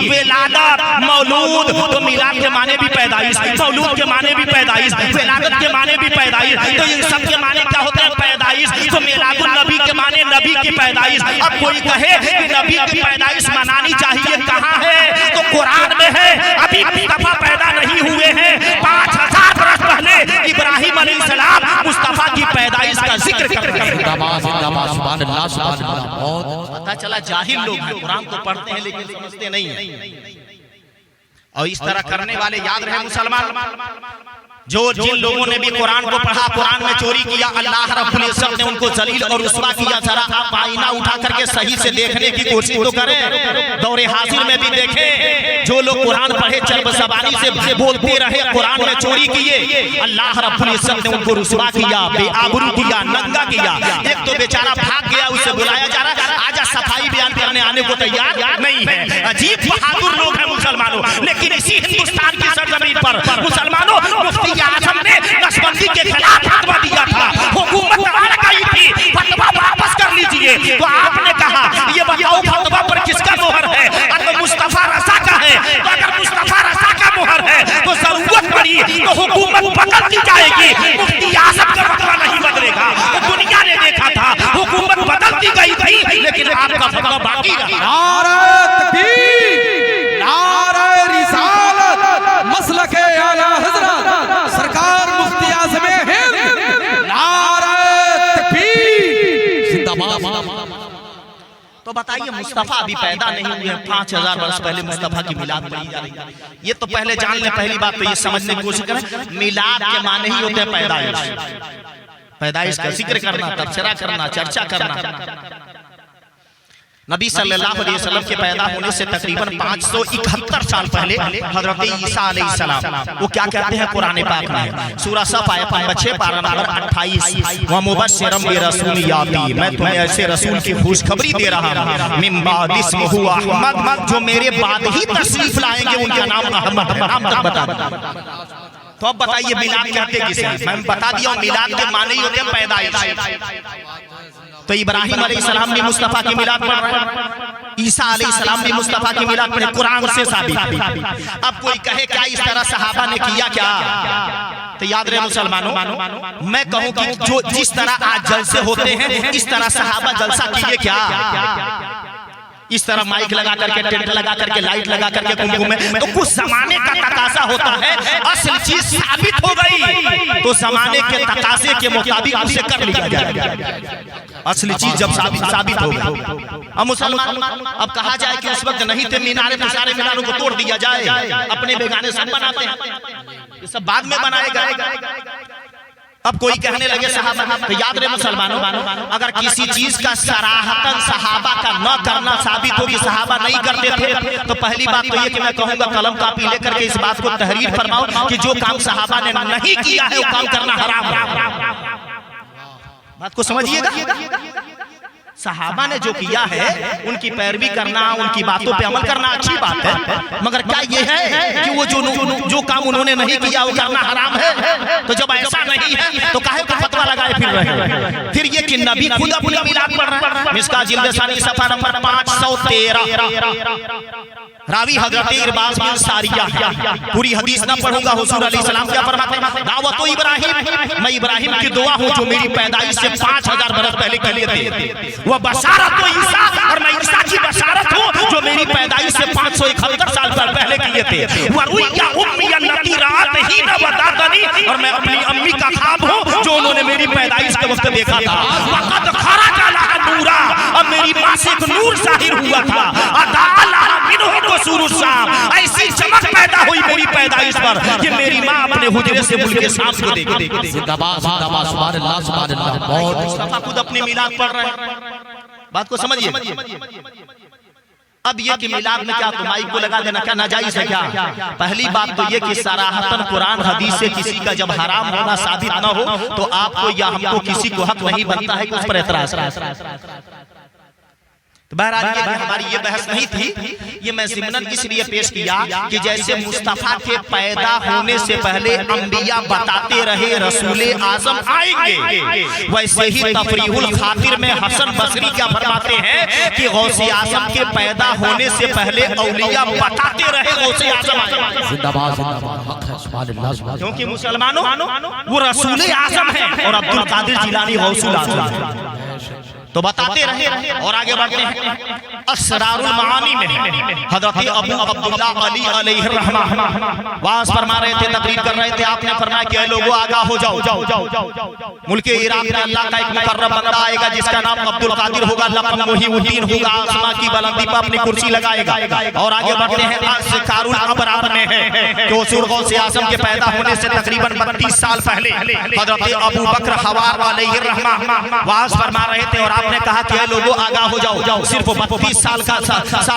विलादत मौलूद, तो मिलाद के माने भी पैदाइश, मौलूद के माने भी पैदाइश, विलादत के माने भी पैदाइश। तो इन सब के माने क्या होते हैं? पैदाइश। तो मिलादुन नबी के माने नबी की पैदाइश। अब कोई कहे कि नबी की पैदाइश मनानी चाहिए, कहाँ है? तो कुरान में है। अभी मुस्तफा पैदा नहीं हुए हैं, 5000 बरस पहले इब्राहिम अलैहिस्सलाम मुस्तफा की पैदाइश का जिक्र कर रहे हैं। पता चला जाहिल लोग हैं, कुरान को पढ़ते हैं लेकिन समझते नहीं है। और इस तरह करने वाले याद रहे मुसलमान, जो जिन लोगों ने भी कुरान को पढ़ा, कुरान में चोरी किया, अल्लाह रब्बुल इज्जत ने उनको जलील और रुस्वा किया। जरा आप आईना उठा करके सही से देखने की कोशिश तो करें, दौरे हाजिर में भी देखें। जो लोग कुरान पढ़े चरबज़बानी से बोलते रहे, कुरान में चोरी किए, अल्लाह रब्बुल इज्जत ने उनको रुस्वा किया, बेआबरू किया, नंगा किया। एक तो बेचारा भाग गया, उसे बुलाया जा रहा, आजा सफाई बयान करने आने को तैयार नहीं है। अजीब बहादुर लोग हैं मुसलमानों। लेकिन इसी हिंदुस्तान की सरजमीन पर मुसलमानों मुफ्ती आजम ने नसबंदी के खिलाफ फतवा दिया था, हुकूमत दबाना गई थी, फतवा वापस कर लीजिए। तो आपने कहा ये बताओ फतवा पर किसका मोहर है? अगर मुस्तफा रसा का है, तो अगर मुस्तफा रसा का मोहर है तो जरूरत पड़ी तो हुकूमत बदल दी जाएगी। मुफ्ती आजम का फतवा नहीं बदलेगा। तो दुनिया ने देखा था हुकूमत बदल दी गई थी, लेकिन आपका फतवा बाकी रहा। नारे तकबीर, नारे रिसालत, मसलके आला हज़रत सरकार मुफ्ती आज़म हिंद, नारे तकबीर, जिंदाबाद। तो बताइए मुस्तफा अभी पैदा नहीं हुए हैं, 5000 वर्ष पहले मुस्तफा की मिलाद पढ़ी जा रही है। ये तो पहले जान ले, पहली बात तो ये समझने की कोशिश करें, मिलाद के माने ही होते हैं पैदाइश। पैदाइश का जिक्र करना, तबसरा करना, चर्चा करना। नबी सल्लल्लाहु अलैहि वसल्लम के पैदा होने से तकरीबन 571 साल पहले हजरत ईसा अलैहिस्सलाम, वो क्या कहते हैं कुरान पाक में, सूरह सफ आयत नंबर 6 पारा नंबर 28, व मुबश्शिरम बिरसूल याती, मैं तुम्हें ऐसे रसूल की खुशखबरी दे रहा हूं, मिन बाद इस्मुहु अहमद, जो मेरे बाद ही तशरीफ लाएंगे, उनका नाम अहमद है। नाम तक बता दो। तो अब बताइए मिलाद कहते किसे? मैं बता दिया हूं, मिलाद के माने ही होते हैं पैदाइश। तो इब्राहिम अलैहिस्सलाम भी मुस्तफा की मिलाद पढ़ रहे हैं, ईसा अलैहिस्सलाम भी मुस्तफा की मिलाद पढ़े, कुरान से साबित है। अब कोई कहे क्या इस तरह सहाबा ने किया क्या? तो याद रहे मुसलमानों, मैं कहूं कि जो जिस तरह आज जलसे होते हैं इस तरह सहाबा जलसा किए क्या? इस तरह माइक लगा करके, टेंट लगा करके, लाइट लगा करके कुमकुम में, तो कुछ जमाने का तकाजा होता है। असल चीज साबित हो गई तो जमाने के तकाजे के मुताबिक उसे कर लिया जाएगा। असली चीज जब साबित हो गई। अब मुसलमान अब कहा जाए कि उस वक्त नहीं थे मीनारे, तो सारे मीनारों को तोड़ दिया जाए, अपने बेगाने सब बनाते हैं, ये सब बाद में बनाए गए। अब कोई कहने लगे सहाबा, तो याद रहे मुसलमानों, अगर किसी चीज का सराहतन सहाबा का न करना साबित हो कि सहाबा नहीं करते थे, तो पहली बात तो ये कि मैं कहूंगा कलम कापी लेकर के इस बात को तहरीर फरमाओ कि जो काम सहाबा ने नहीं किया है वो काम करना हराम है। बात को समझिएगा, सहाबा ने जो किया है उनकी पैरवी करना, उनकी बातों पे अमल करना अच्छी बात है, मगर क्या ये है कि वो जो काम उन्होंने नहीं किया वो करना हराम है? तो जब ऐसा नहीं है तो काहे को फतवा लगाए फिर रहे हैं? फिर ये कि नबी खुद अपनी मिलाद पढ़ रहा है। मिसका जिल्द सानी सफा नंबर 513, रावी हजरत इरबाज बिन सारिया, पूरी हदीस ना पढ़ूंगा, हुजूर अलैहिस्सलाम क्या फरमाते हैं? दावतो इब्राहिम, मैं इब्राहिम की दुआ हूं जो मेरी पैदाइश से 5000 बरस पहले के लिए थे, वह बशारत तो ईसा, और मैं ईसा की बशारत हूं जो मेरी पैदाइश से 571 साल पहले किए थे। वह रुइया उम्मी अल्लती रात ही न बतातनी, और मैं अपनी अम्मी का ख्वाब हूं जो उन्होंने मेरी पैदाइश के वक्त देखा था। वक़द खरजा लहा नूरा, अब मेरी मां से एक नूर ज़ाहिर हुआ था। अदाला मिनहु सुरूर शाम, ऐसी चमक पैदा हुई मेरी पैदाइश पर कि मेरी मां अपने हुजरे से मुल्के शाम को देखी। जिंदाबाद जिंदाबाद, सुभान अल्लाह सुभान अल्लाह। बहुत मुस्तफा खुद अपनी मिलाद पढ़ रहे हैं। बात को समझिए। अब ये कि मिलाद में क्या माइक को लगा देना क्या नाजायज है क्या? पहली बात तो ये कि सराहतन कुरान हदीस से किसी का जब हराम होना साबित न हो तो आपको या हमको किसी को हक नहीं बनता है कि उस पर एतराज। तो बहरहाल ये हमारी ये बहस नहीं थी, ये मैं ज़िम्नन इसलिए पेश किया कि जैसे मुस्तफा के पैदा होने से पहले अंबिया बताते रहे रसूल आज़म आएंगे, वैसे ही तफरीहुल खातिर में हसन बसरी क्या फरमाते हैं कि गौसे आज़म के पैदा होने से पहले औलिया बताते रहे गौसे आज़म आएंगे। जिंदाबाद जिंदाबाद, सुभान अल्लाह सुभान। क्योंकि मुसलमानों वो रसूल आज़म है और अब्दुल कादिर जिलानी गौसुल आज़म है, तो बताते रहे। और आगे बढ़ते हैं असरारुल मानी में हज़रत अबू अब्दुल्ला अली अलैहि रहमा वास फरमा रहे थे, तकरीर कर रहे थे। आपने फरमाया कि लोगों आगाह हो जाओ, मुल्क इराक में अल्लाह का एक मुकर्रम बंदा आएगा जिसका नाम अब्दुल कादिर होगा, लक़ब मुहीउद्दीन होगा, आसमां की बुलंदी पर अपनी कुर्सी लगाएगा। और आगे बढ़ते हैं असकारुल अबरार में है कि हुजूर गौसे आज़म के पैदा होने से तकरीबन 32 साल पहले हज़रत अबू बकर हवार अलैहि रहमा वास फरमा रहे थे। और आपने कहा कि लोगों आगाह हो जाओ, सिर्फ 32 साल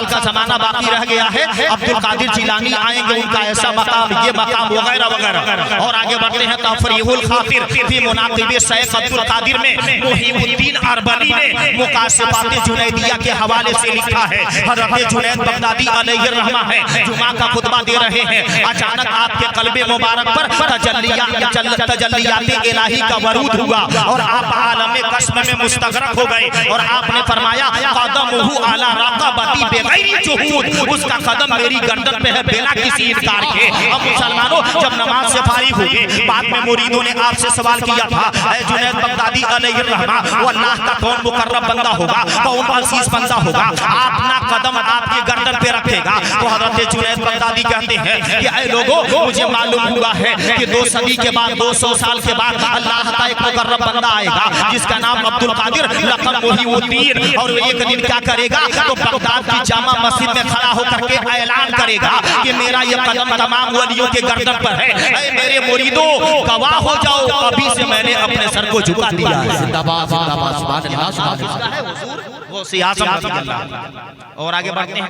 का जमाना बाकी रह गया है, अब्दुल कादिर जिलानी आएंगे, उनका ऐसा मकाम, ये मकाम वगैरह वगैरह। और आगे बढ़ते हैं तफरीहुल खातिर फी मुनाक़िब शेख अब्दुल कादिर में मुहीउद्दीन अरबली ने मुकाशिफात जुनैदिया के हवाले से लिखा है। हज़रत जुनैद बगदादी अलैहि रहमा है, जुमा का खुतबा दे रहे हैं, अचानक आपके कल्बे मुबारक पर तजल्लियात इलाही का वरूद हुआ और आप आलम कस्म में मुस्तगरक हो गए। और आपने फरमाया कदमुहु अला रक़बती बिगैरी जुहूद, उसका कदम मेरी गर्दन पे है बिना किसी इनकार के। अब मुसलमानों जब नमाज से फारिग हुए, बाद में मुरीदों ने आपसे सवाल किया था, ऐ जुनैद बगदादी अलैहि रहमा, वो अल्लाह का कौन मुकर्रम बंदा होगा, कौन अजीज बंदा होगा, अपना कदम आपके गर्दन पे रखेगा? तो हज़रत जुनैद बगदादी कहते हैं कि ऐ लोगों, मुझे मालूम हुआ है कि 2 सदी के बाद, 200 साल के बाद अल्लाह का एक मुकर्रम बंदा आएगा जिसका नाम अब्दुल कादिर लक़ब मुहीउद्दीन, और एक दिन क्या करेगा तो बगदाद की जामा मस्जिद में खड़ा होकर के ऐलान करेगा कि मेरा ये कदम तमाम वलियों के गर्दन पर है, ऐ मेरे मुरीदों गवाह हो जाओ, अभी से मैंने अपने सर को झुका दिया है। जिंदाबाद जिंदाबाद, सुभान अल्लाह सुभान अल्लाह। गौसे आज़म रज़ियल्लाहु। और आगे बढ़ते हैं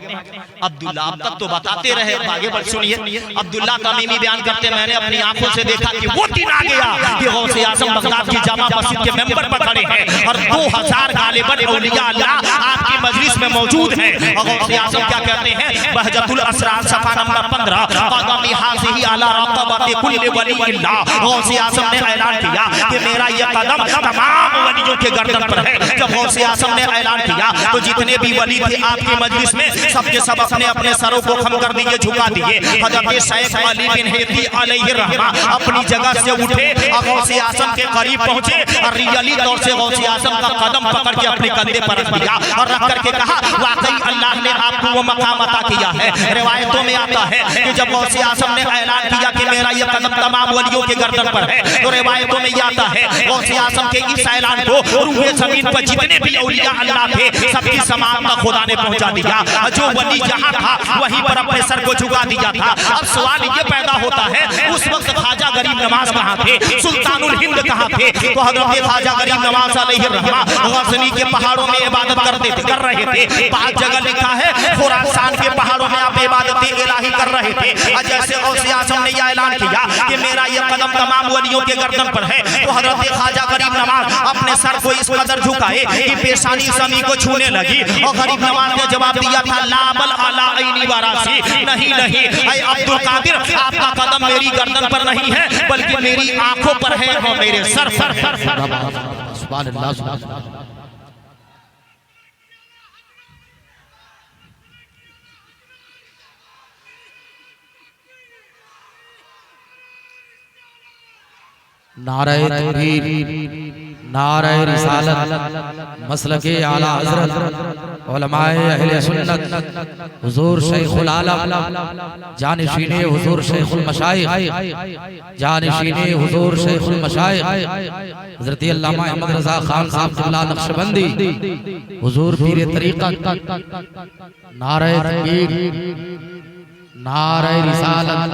अब्दुल्ला, अब तक तो बताते रहे, आगे बढ़ सुनिए। अब्दुल्ला तमीमी बयान करते, मैंने अपनी आंखों से देखा कि वो दिन आ गया कि गौसे आज़म बगदाद की जामा मस्जिद के मेंबर पर खड़े हैं और 2000 गालिबन औलिया अल्लाह आपकी मजलिस में मौजूद हैं। और गौसे आज़म क्या कहते हैं, बहजतुल असरार सफा नंबर 15, क़दमी हाज़िही अला रक़बति कुल्लि वलिय्यिल्लाह। गौसे आज़म ने ऐलान किया कि मेरा ये कदम तमाम वलियों के गर्दन पर है। जब गौसे आज़म ने ऐलान किया तो जितने भी वली थे आपकी मजलिस में सबके सब अपने अपने सरों को खम कर दिए, झुका दिए। हज़रत शेख अली बिन हेदी अलैहि रहमा अपनी जगह से उठे और गौसे आज़म के करीब पहुंचे और रियली तौर से गौसे आज़म का कदम पकड़ के अपने कंधे पर रख दिया और रख करके कहा, वाकई अल्लाह ने आपको वो मकाम अता किया है। रिवायतों में आता है कि जब गौसे आज़म ने ऐलान किया कि मेरा ये कदम तमाम वलियों के गर्दन पर है, तो रिवायतों में ये आता है गौसे आज़म के इस ऐलान को रूहे ज़मीन पर जितने भी औलिया अल्लाह थे सबकी समानता खुदा ने पहुंचा दिया। जो वली जहां था वहीं पर अपने सर को झुका दिया था। अब सवाल ये पैदा होता है, उस वक्त ख्वाजा गरीब नवाज कहाँ थे, सुल्तानुल हिंद कहाँ थे? तो हज़रत ख्वाजा गरीब नवाज अलैहि रहमा गज़नी के पहाड़ों में इबादत कर रहे थे। पांच जगह लिखा है खुरासान के पहाड़ों में आप इबादत इलाही कर रहे थे। जैसे गौसे आज़म ने यह ऐलान किया कि मेरा यह कदम तमाम वलियों के गर्दन पर है, तो हज़रत ख्वाजा गरीब नवाज अपने सर को इस कदर झुकाए कि पेशानी ज़मीन को छूने लगी। और गरीब नवाज ने जवाब दिया था, ला बल अला ऐनी वरासी, नहीं नहीं ऐ अब्दुल कादिर, आपका कदम मेरी गर्दन पर नहीं है बल्कि मेरी आंखों पर है और मेरे सर पर है। सुभान अल्लाह, सुभान अल्लाह। नारे तकबीर, नारे रिसालत, मसलके आला हज़रत, उलमाए अहले सुन्नत, हुज़ूर शैखुल आलम, जानिशीने हुज़ूर शैखुल मशाइख़, जानिशीने हुज़ूर शैखुल मशाइख़ हज़रत अल्लामा अहमद रज़ा खान साहब क़िबला नक्शबंदी, हुज़ूर पीर तरीक़त, नारे तकबीर, नारे रिसालत।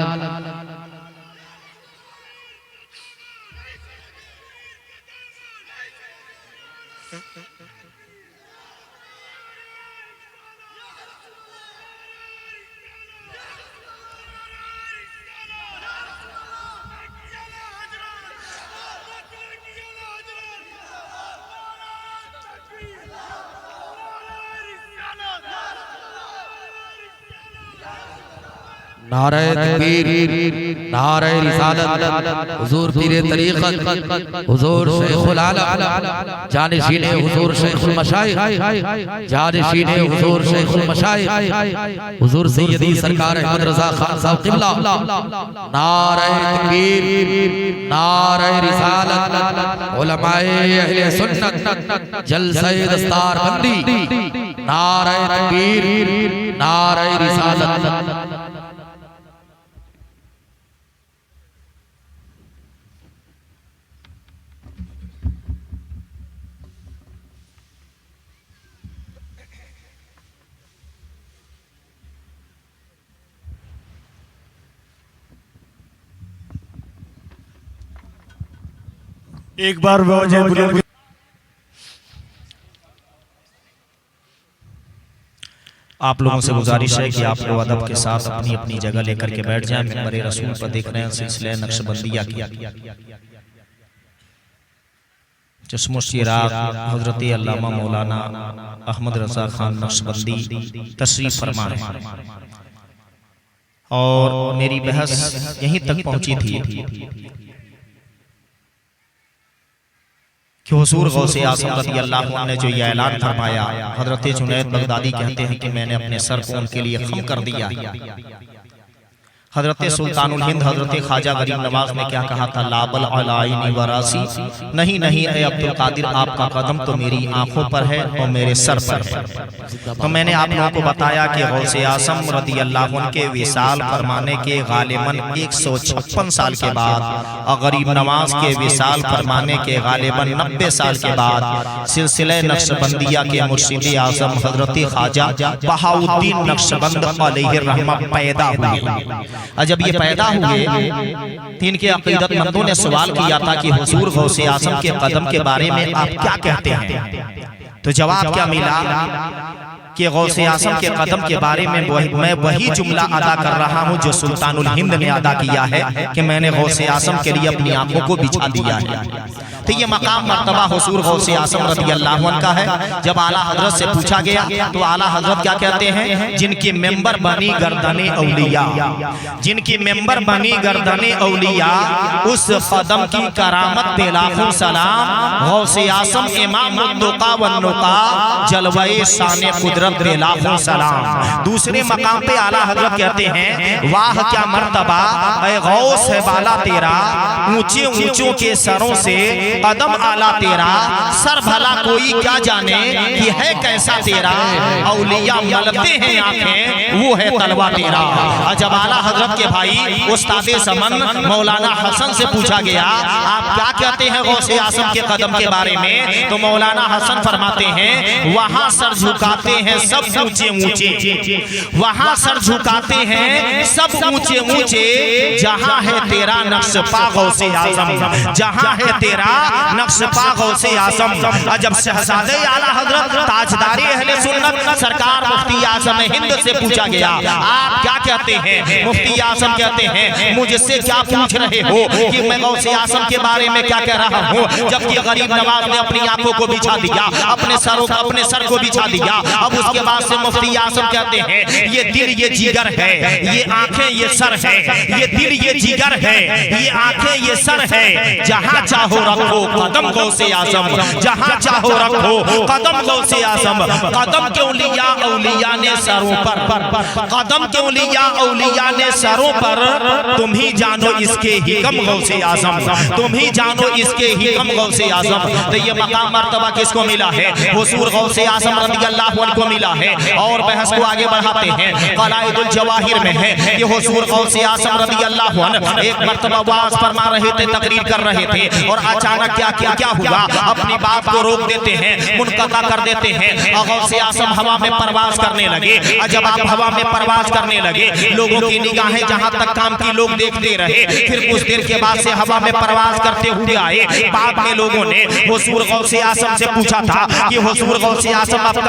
नारे तकबीर, नारे रिसालत, हुज़ूर पीर तरीक़त, हुज़ूर शैखुल आलम, जानिशीने हुज़ूर शैखुल मशाइख़, जानिशीने हुज़ूर शैखुल मशाइख़, हुज़ूर सैयदी सरकार अहमद रज़ा खान साहब क़िबला। नारे तकबीर, नारे रिसालत, उलमाए अहले सुन्नत, जलसे दस्तार बंदी, नारे तकबीर, नारे रिसालत। एक बार बुजुर्ग आप लोगों से गुजारिश है कि आप लोग अदब के साथ अपनी अपनी जगह लेकर के बैठ जाएं। मिंबर रसूल पर देख रहे हैं सिलसिला नक्शबंदिया की चश्मो चिराग हजरत अल्लामा मौलाना अहमद रज़ा खान नक्शबंदी तशरीफ फरमा है। और मेरी बहस यहीं तक पहुंची थी कि हुज़ूर गौसे आज़म रज़ियल्लाहु अन्हु ने जो ये ऐलान फरमाया, हज़रत जुनैद बगदादी कहते हैं कि मैंने अपने सर को उनके लिए खम कर दिया। हज़रत सुल्तानुल हिंद हज़रत ख्वाजा गरीब नवाज ने क्या कहा था, लाबल अलाइनी वरासी, नहीं नहीं ए अब्दुल कादिर, आपका कदम तो मेरी आंखों पर है और मेरे सर पर है। तो मैंने आप लोगों को बताया कि गौसे आज़म रज़ियल्लाहु अन्हु के विसाल फरमाने के गालिबन 156 साल के बाद और गरीब नवाज के विसाल फरमाने के गालिबन 90 साल के बाद सिलसिले नक्शबंदिया के मुर्शिद आज़म हज़रत ख्वाजा बहाउद्दीन नक्शबंद अलैहि रहमा पैदा हुए। जब ये पैदा हुए तो इनके अकीदतमंदों ने सवाल किया था कि हुजूर गौसे आज़म के कदम के बारे में आप क्या कहते हैं। तो जवाब क्या मिला कि गौसे आजम के कदम के बारे में मैं वही जुमला अदा कर रहा हूँ जो सुल्तानुल हिंद ने अदा किया है कि मैंने गौसे आजम के लिए अपनी आंखों को बिछा दिया है। तो ये मकाम मर्तबा हुजूर गौसे आजम रज़ी अल्लाह अन्हु का है। जब आला हजरत से पूछा गया तो आला हजरत क्या कहते हैं, जिनकी मेंबर बनी गर्दने औलिया, जिनकी मेंबर बनी गर्दने औलिया, उस कदम की करामत पे लाखों सलाम। गौसे आजम इमाम मुद्दका वन्नुका, जलवाए शान कुदरत पे लाखों सलाम। दूसरे मकाम पे आला हजरत कहते हैं, वाह क्या मर्तबा ऐ गौस है बाला तेरा, ऊंचे ऊंचों के सरों से कदम आला तेरा, सर भला कोई क्या जाने कि है कैसा तेरा, औलिया मलते हैं आंखें वो है तलवा तेरा। जब आला हजरत के भाई उस्तादे समन मौलाना हसन से पूछा गया, आप क्या कहते हैं गौसे आजम के कदम के बारे में, तो मौलाना हसन फरमाते हैं, वहां सर झुकाते हैं सब ऊंचे ऊंचे, वहां सर झुकाते हैं सब ऊंचे ऊंचे, जहां है तेरा नक्श पा गौसे आजम, जहां है तेरा नक्श पा गौसे आजम। जब शहजादे आला हजरत ताजदारी अहले सुन्नत सरकार मुफ्ती आजम हिंद से पूछा गया, आप क्या कहते हैं, मुफ्ती आजम कहते हैं, मुझसे क्या पूछ रहे हो कि मैं गौसे आजम के बारे में क्या कह रहा हूँ, जबकि गरीब नवाज ने अपनी आंखों को बिछा दिया, अपने सर को बिछा दिया। अब उसके बाद से मुफ्ती आजम कहते हैं, ये दिल ये जिगर है, ये आंखें ये सर है, ये दिल ये जिगर है, ये आंखें ये सर है, जहां चाहो रखो कदम गौसे आजम, जहां चाहो रखो कदम गौसे आजम। कदम क्यों लिया औलिया ने सरों पर, कदम क्यों लिया औलिया ने सरों पर, तुम ही जानो इसके हिकम गौसे आजम, तुम ही जानो इसके हिकम गौसे आजम। तो ये मकाम मर्तबा किसको मिला है, हुजूर गौसे आजम रज़ी अल्लाह अन्हु को मिला है। और बहस को आगे बढ़ाते हैं, क़लाइदुल जवाहिर में है कि हुजूर गौसे आजम रज़ी अल्लाह अन्हु एक मर्तबा वाज फरमा रहे थे, तकरीर कर रहे थे, और अचानक क्या हुआ, अपनी बात को रोक देते हैं, मुनक़ता कर देते हैं, और गौसे आजम हवा में परवाज करने लगे। जब आप हवा में परवाज करने लगे, लोगों की निगाहें जहां तक काम की लोग देखते रहे, फिर कुछ देर के बाद से हवा में परवाज करते हुए आए। बाद में लोगों ने हुजूर गौसे आजम से पूछा था कि हुजूर गौसे आजम अब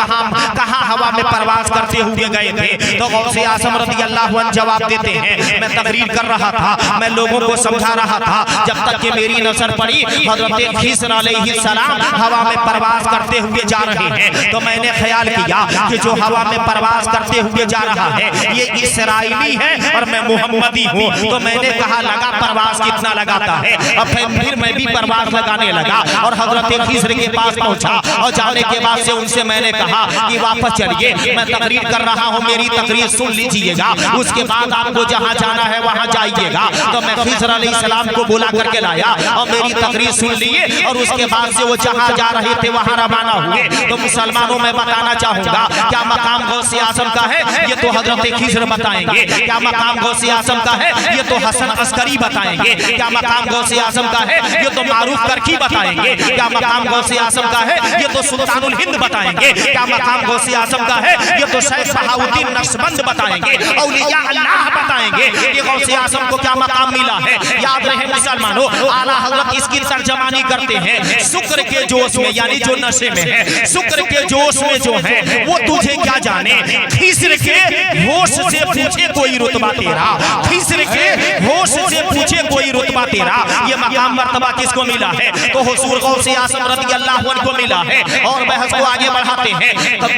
कहां हवा में परवाज करते हुए गए थे, तो गौसे आजम रज़ी अल्लाह अन्हु जवाब देते हैं, मैं तकरीर कर रहा था, मैं लोगों को समझा रहा था, जब तक कि मेरी नजर पड़ी हज़रत खिज़र अलैहिस्सलाम हवा में परवाज करते हुए जा रहे हैं, तो मैंने ख्याल किया कि जो हवा में परवाज करते हुए जा रहा है ये इसराइली है और मैं मुहम्मदी हूँ। तो मैंने कहा लगा परवाज कितना लगाता है, और फिर मैं भी परवाज लगाने लगा और हज़रत खिज़र के पास पहुंचा, और जाने के बाद से उनसे मैंने कहा कि वापस चलिए, मैं तकरीर कर रहा हूँ, मेरी तकरीर सुन लीजिएगा, उसके बाद आपको जहाँ जाना है वहाँ जाइएगा। तो मैं खिज़र अलैहिस्सलाम को बुला करके लाया और मेरी तकरीर सुन लिए, और उसके बाद से वो जहाँ जा रहे थे वहाँ रवाना हुए। तो मुसलमानों में बताना चाहूँगा, क्या मकाम गौसे आजम का है ये तो हज़रत खिज़र बताएंगे, क्या मकाम गौसे आजम का है ये तो हसन अस्करी बताएंगे, क्या मकाम गौसे आजम का है ये तो मारूफ करकी बताएंगे, क्या मकाम गौसे आजम का है ये तो सुल्तानुल हिंद बताएंगे, क्या मकाम गौसे आजम का है ये तो शेख बहाउद्दीन नक्शबंद बताएंगे, औलिया अल्लाह बताएंगे कि गौसे आजम को क्या मकाम मिला है। याद रहे मुसलमानों, आला हज़रत इसकी तर्जमानी करते हैं, शुक्र के जोश में, यानी जो नशे में है, शुक्र के जोश में जो है वो तुझे क्या जाने, खिज़र के होश से पूछे कोई रुतबा तेरा, खिज़र के होश से पूछे कोई रुतबा तेरा। ये मकाम मर्तबा किसको मिला है, तो हुजूर गौसे आजम रज़ी अल्लाह अन्हु को मिला है। और बहस को आगे बढ़ाते हैं,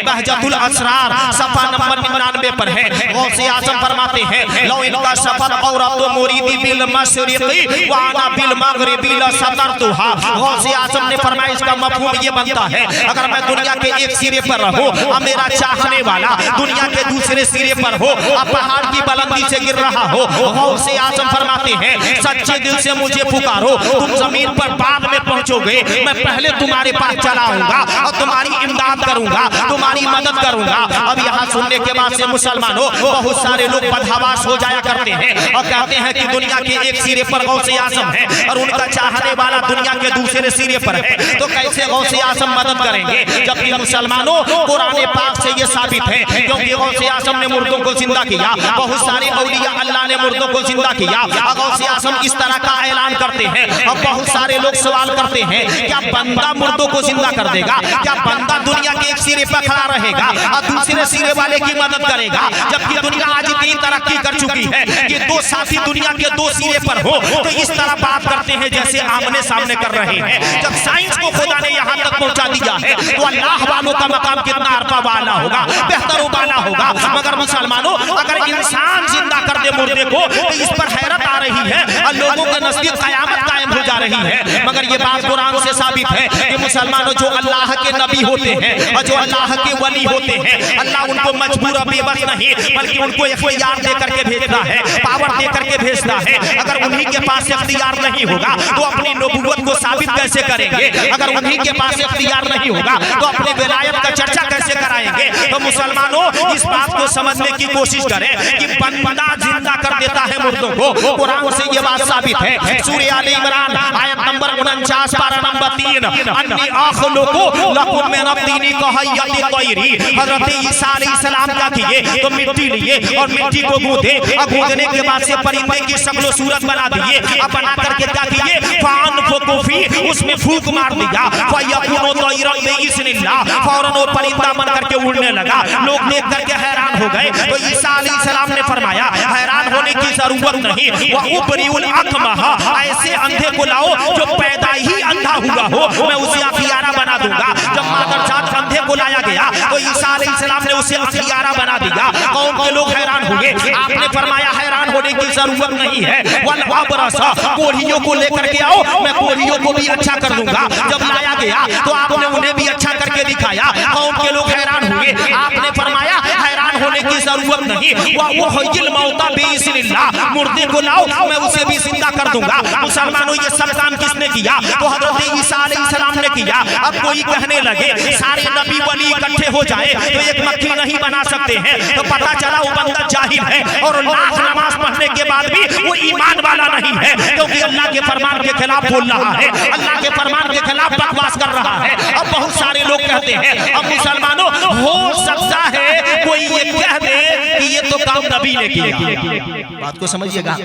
बहजतुल असरार सफ़ा नंबर 99 पर है, गौसे आजम फरमाते हैं, लो इनका सफर और तो मुरीदी बिल मशरिक़ी व अना बिल मग़रिबी ला सतरतुहा। गौसे आजम ने फरमाया इसका मफ़हूम ये बनता है, अगर मैं दुनिया के एक सिरे पर रहूं और मेरा चाहने वाला दुनिया के दूसरे सिरे पर हो, और पहाड़ की बुलंदी से गिर रहा हो, गौसे आजम फरमाते हैं, सच्चे दिल से मुझे पुकारो, तुम जमीन पर बाद में पहुंचोगे, मैं पहले तुम्हारे पास चला आऊंगा और तुम्हारी इमदाद करूंगा, तुम्हारी मदद करूंगा। अब यहाँ सुनने सुनने के बाद से मुसलमानों बहुत सारे लोग बदहवास हो जाया करते हैं और कहते हैं कि दुनिया के एक सिरे पर गौसे आजम है और उनका चाहने वाला दुनिया के दूसरे सिरे पर है, तो कैसे गौसे आजम मदद करेंगे? जबकि मुसलमानों कुरान पाक से ये साबित है, क्योंकि गौसे आजम ने मुर्दों को जिंदा किया, बहुत सारे औलिया अल्लाह ने मुर्दों को जिंदा किया। गौसे आजम इस तरह का ऐलान करते हैं और बहुत सारे लोग सवाल करते हैं, क्या बंदा मुर्दों को जिंदा कर देगा? क्या बंदा दुनिया के एक सिरे पर खड़ा रहेगा और दूसरे सिरे वाले की मदद करेगा? जबकि दुनिया आज इतनी तरक्की कर चुकी है कि दो साथी दुनिया के दो सिरे पर हो तो इस तरह बात करते हैं जैसे आमने सामने कर रहे हैं। जब साइंस को खुदा ने यहाँ तक पहुँचा दिया है तो अल्लाह वालों का मकाम कितना अरबा वाला होगा, बेहतर वाला होगा। मगर मुसलमानों, अगर इंसान जिंदा कर दे मुर्दे को तो इस पर हैरत आ रही है और लोगों के नजदीक कयामत कायम हो जा रही है। मगर ये बात कुरान से साबित है कि मुसलमानों जो अल्लाह के नबी होते हैं और जो अल्लाह के वली होते हैं, अल्लाह उनको मजबूर बेबस नहीं बल्कि उनको इख्तियार दे करके भेजता है, पावर दे करके भेजता है। अगर उन्हीं के पास इख्तियार नहीं होगा तो अपनी नबूवत को साबित कैसे करेंगे? अगर उन्हीं के पास इख्तियार नहीं होगा तो अपने विलायत का चर्चा कैसे कराएंगे? तो मुसलमानों, इस बात को समझने की कोशिश करें कि बंदा जिंदा कर देता है मुर्दों को। कुरान से ये बात साबित है। सूरह आले इमरान आयत नंबर 49 पारा नंबर 3, अन्नी अखलुकु लकुम मिन अत्तीनी कहय्यति तैरी। हजरत ईसा अलैहिस्सलाम क्या किए तो मिट्टी लिए और मिट्टी को गूंथे और गूंथने के बाद से परिंदे की शक्ल सूरत बना दिए। अब बना करके क्या किए? फानफुकु फी, उसमें फूंक मार दिया। फयकुनु तैरन बिइज़्निल्लाह, फौरन वो परिंदा बन करके उड़ने लगा। लोग देख करके हैरान हो गए। तो ईसा अलैहिस्सलाम ने फरमाया, हैरान होने की जरूरत नहीं, व उबरिउल अकमह, ऐसे अंधे को लाओ जो पैदा ही अंधा हुआ हो, मैं उसे अखियारा बना दूंगा। जब मादरजात अंधे को लाया गया तो ईसा अलैहिस्सलाम ने उसे अखियारा बना दिया। कौम के लोग हैरान हुए। आपने फरमाया हैरान होने की जरूरत नहीं है, वल अबरसा, कोढ़ियों को लेकर के आओ, मैं कोढ़ियों को भी अच्छा कर दूंगा। जब लाया गया तो आपने उन्हें भी अच्छा करके दिखाया। कौम के लोग हैरान हुए। आपने फरमाया हैरान होने की जरूरत नहीं, वो हय्युल मौता बिइज़्निल्लाह, मुर्दे को लाओ, मैं उसे भी जिंदा कर दूंगा। मुसलमानों, ये सब काम किसने किया? तो हजरत ईसा अलैहिस्सलाम ने किया। अब कोई कहने लगे सारे नबी वली इकट्ठे हो जाए तो एक मक्खी नहीं बना सकते हैं, तो पता चला वो बंदा जाहिल है और लाख नमाज पढ़ने के बाद भी वो ईमान वाला नहीं है, क्योंकि अल्लाह के फरमान के खिलाफ बोल रहा है, अल्लाह के फरमान के खिलाफ बकवास कर रहा है। अब बहुत सारे लोग कहते हैं, अब मुसलमानों, हो सकता है कोई ये कह दे कि ये तो काम नबी ने किया। बात को समझिएगा।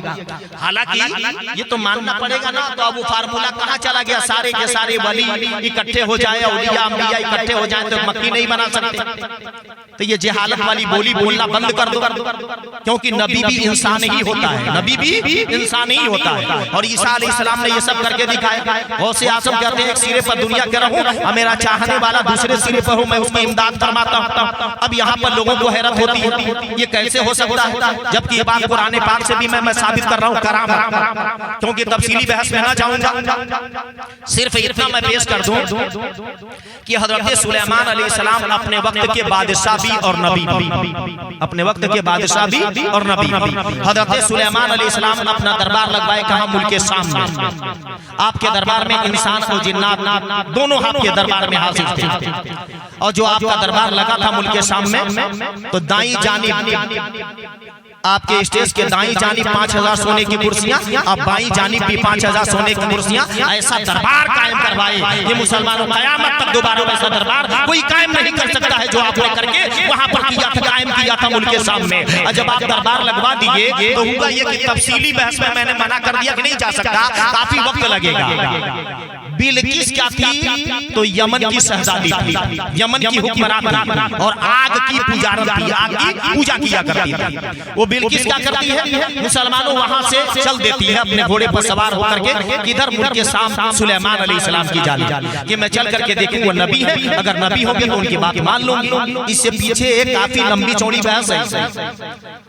हालांकि ये तो मानना पड़ेगा ना, तो अब वो फार्मूला कहाँ चला गया? सारे के सारे वली इकट्ठे हो जाए, औलिया अंबिया इकट्ठे हो जाए तो मक्खी नहीं बना सकते। तो ये जहालत वाली बोली बोलना बंद कर दो, क्योंकि नबी भी इंसान ही होता है, नबी भी इंसान ही होता है। और ईसा अलैहिस्सलाम ने ये सब करके दिखाया। गौसे आज़म कहते हैं एक सिरे पर दुनिया के रहूं और मेरा चाहने वाला दूसरे सिरे पर हो, मैं उसकी इमदाद फरमाता हूं। अब यहाँ पर लोगों को हैरत होती है, ये कैसे हो सकता है? जबकि ये बात कुरान पाक से भी मैं साबित कर रहा हूँ करामत, क्योंकि तफसीली बहस में ना जाऊंगा। सिर्फ इतना मैं पेश कर दूं कि हजरत सुलेमान अलैहिस्सलाम अपने वक्त के बादशाह भी और नबी भी, अपने वक्त के बादशाह भी और नबी भी। हजरत सुलेमान अलैहिस्सलाम ने अपना दरबार लगवाए कहाँ? मुल्क शाम में। आपके दरबार में इंसान और जिन्नात दोनों आपके दरबार में हाजिर थे। और जो आपका दरबार लगा था मुल्क शाम में, तो दाई जानिब आपके स्टेज के दाई जानिब 5000 सोने की कुर्सियां, अब बाई जानिब भी 5000 सोने की कुर्सियां। ऐसा दरबार कायम करवाए। ये मुसलमानों, कयामत तक दोबारा वैसा दरबार कोई कायम नहीं कर सकता है जो आपने करके वहां पर किया था, कायम किया था मुल्क शाम में। और जब आप दरबार लगवा दिए तो होगा ये कि तफसीली बहस में मैंने मना कर दिया कि नहीं जा सकता, काफी वक्त लगेगा। बिलकिस क्या थी? तो यमन की शहजादी थी, यमन की हुक्मरान थी और आग की पुजारी थी, आग की पूजा किया करती थी। वो बिलकिस क्या करती है? मुसलमानों वहां से चल देती है अपने घोड़े पर सवार होकर के, किधर? मुल्क शाम सुलेमान अलैहिस्सलाम की जानिब कि मैं चल करके देखूं वो नबी है, अगर नबी होगी तो उनकी बात मान लूंगी। इससे पीछे एक काफी लंबी चौड़ी बहस है।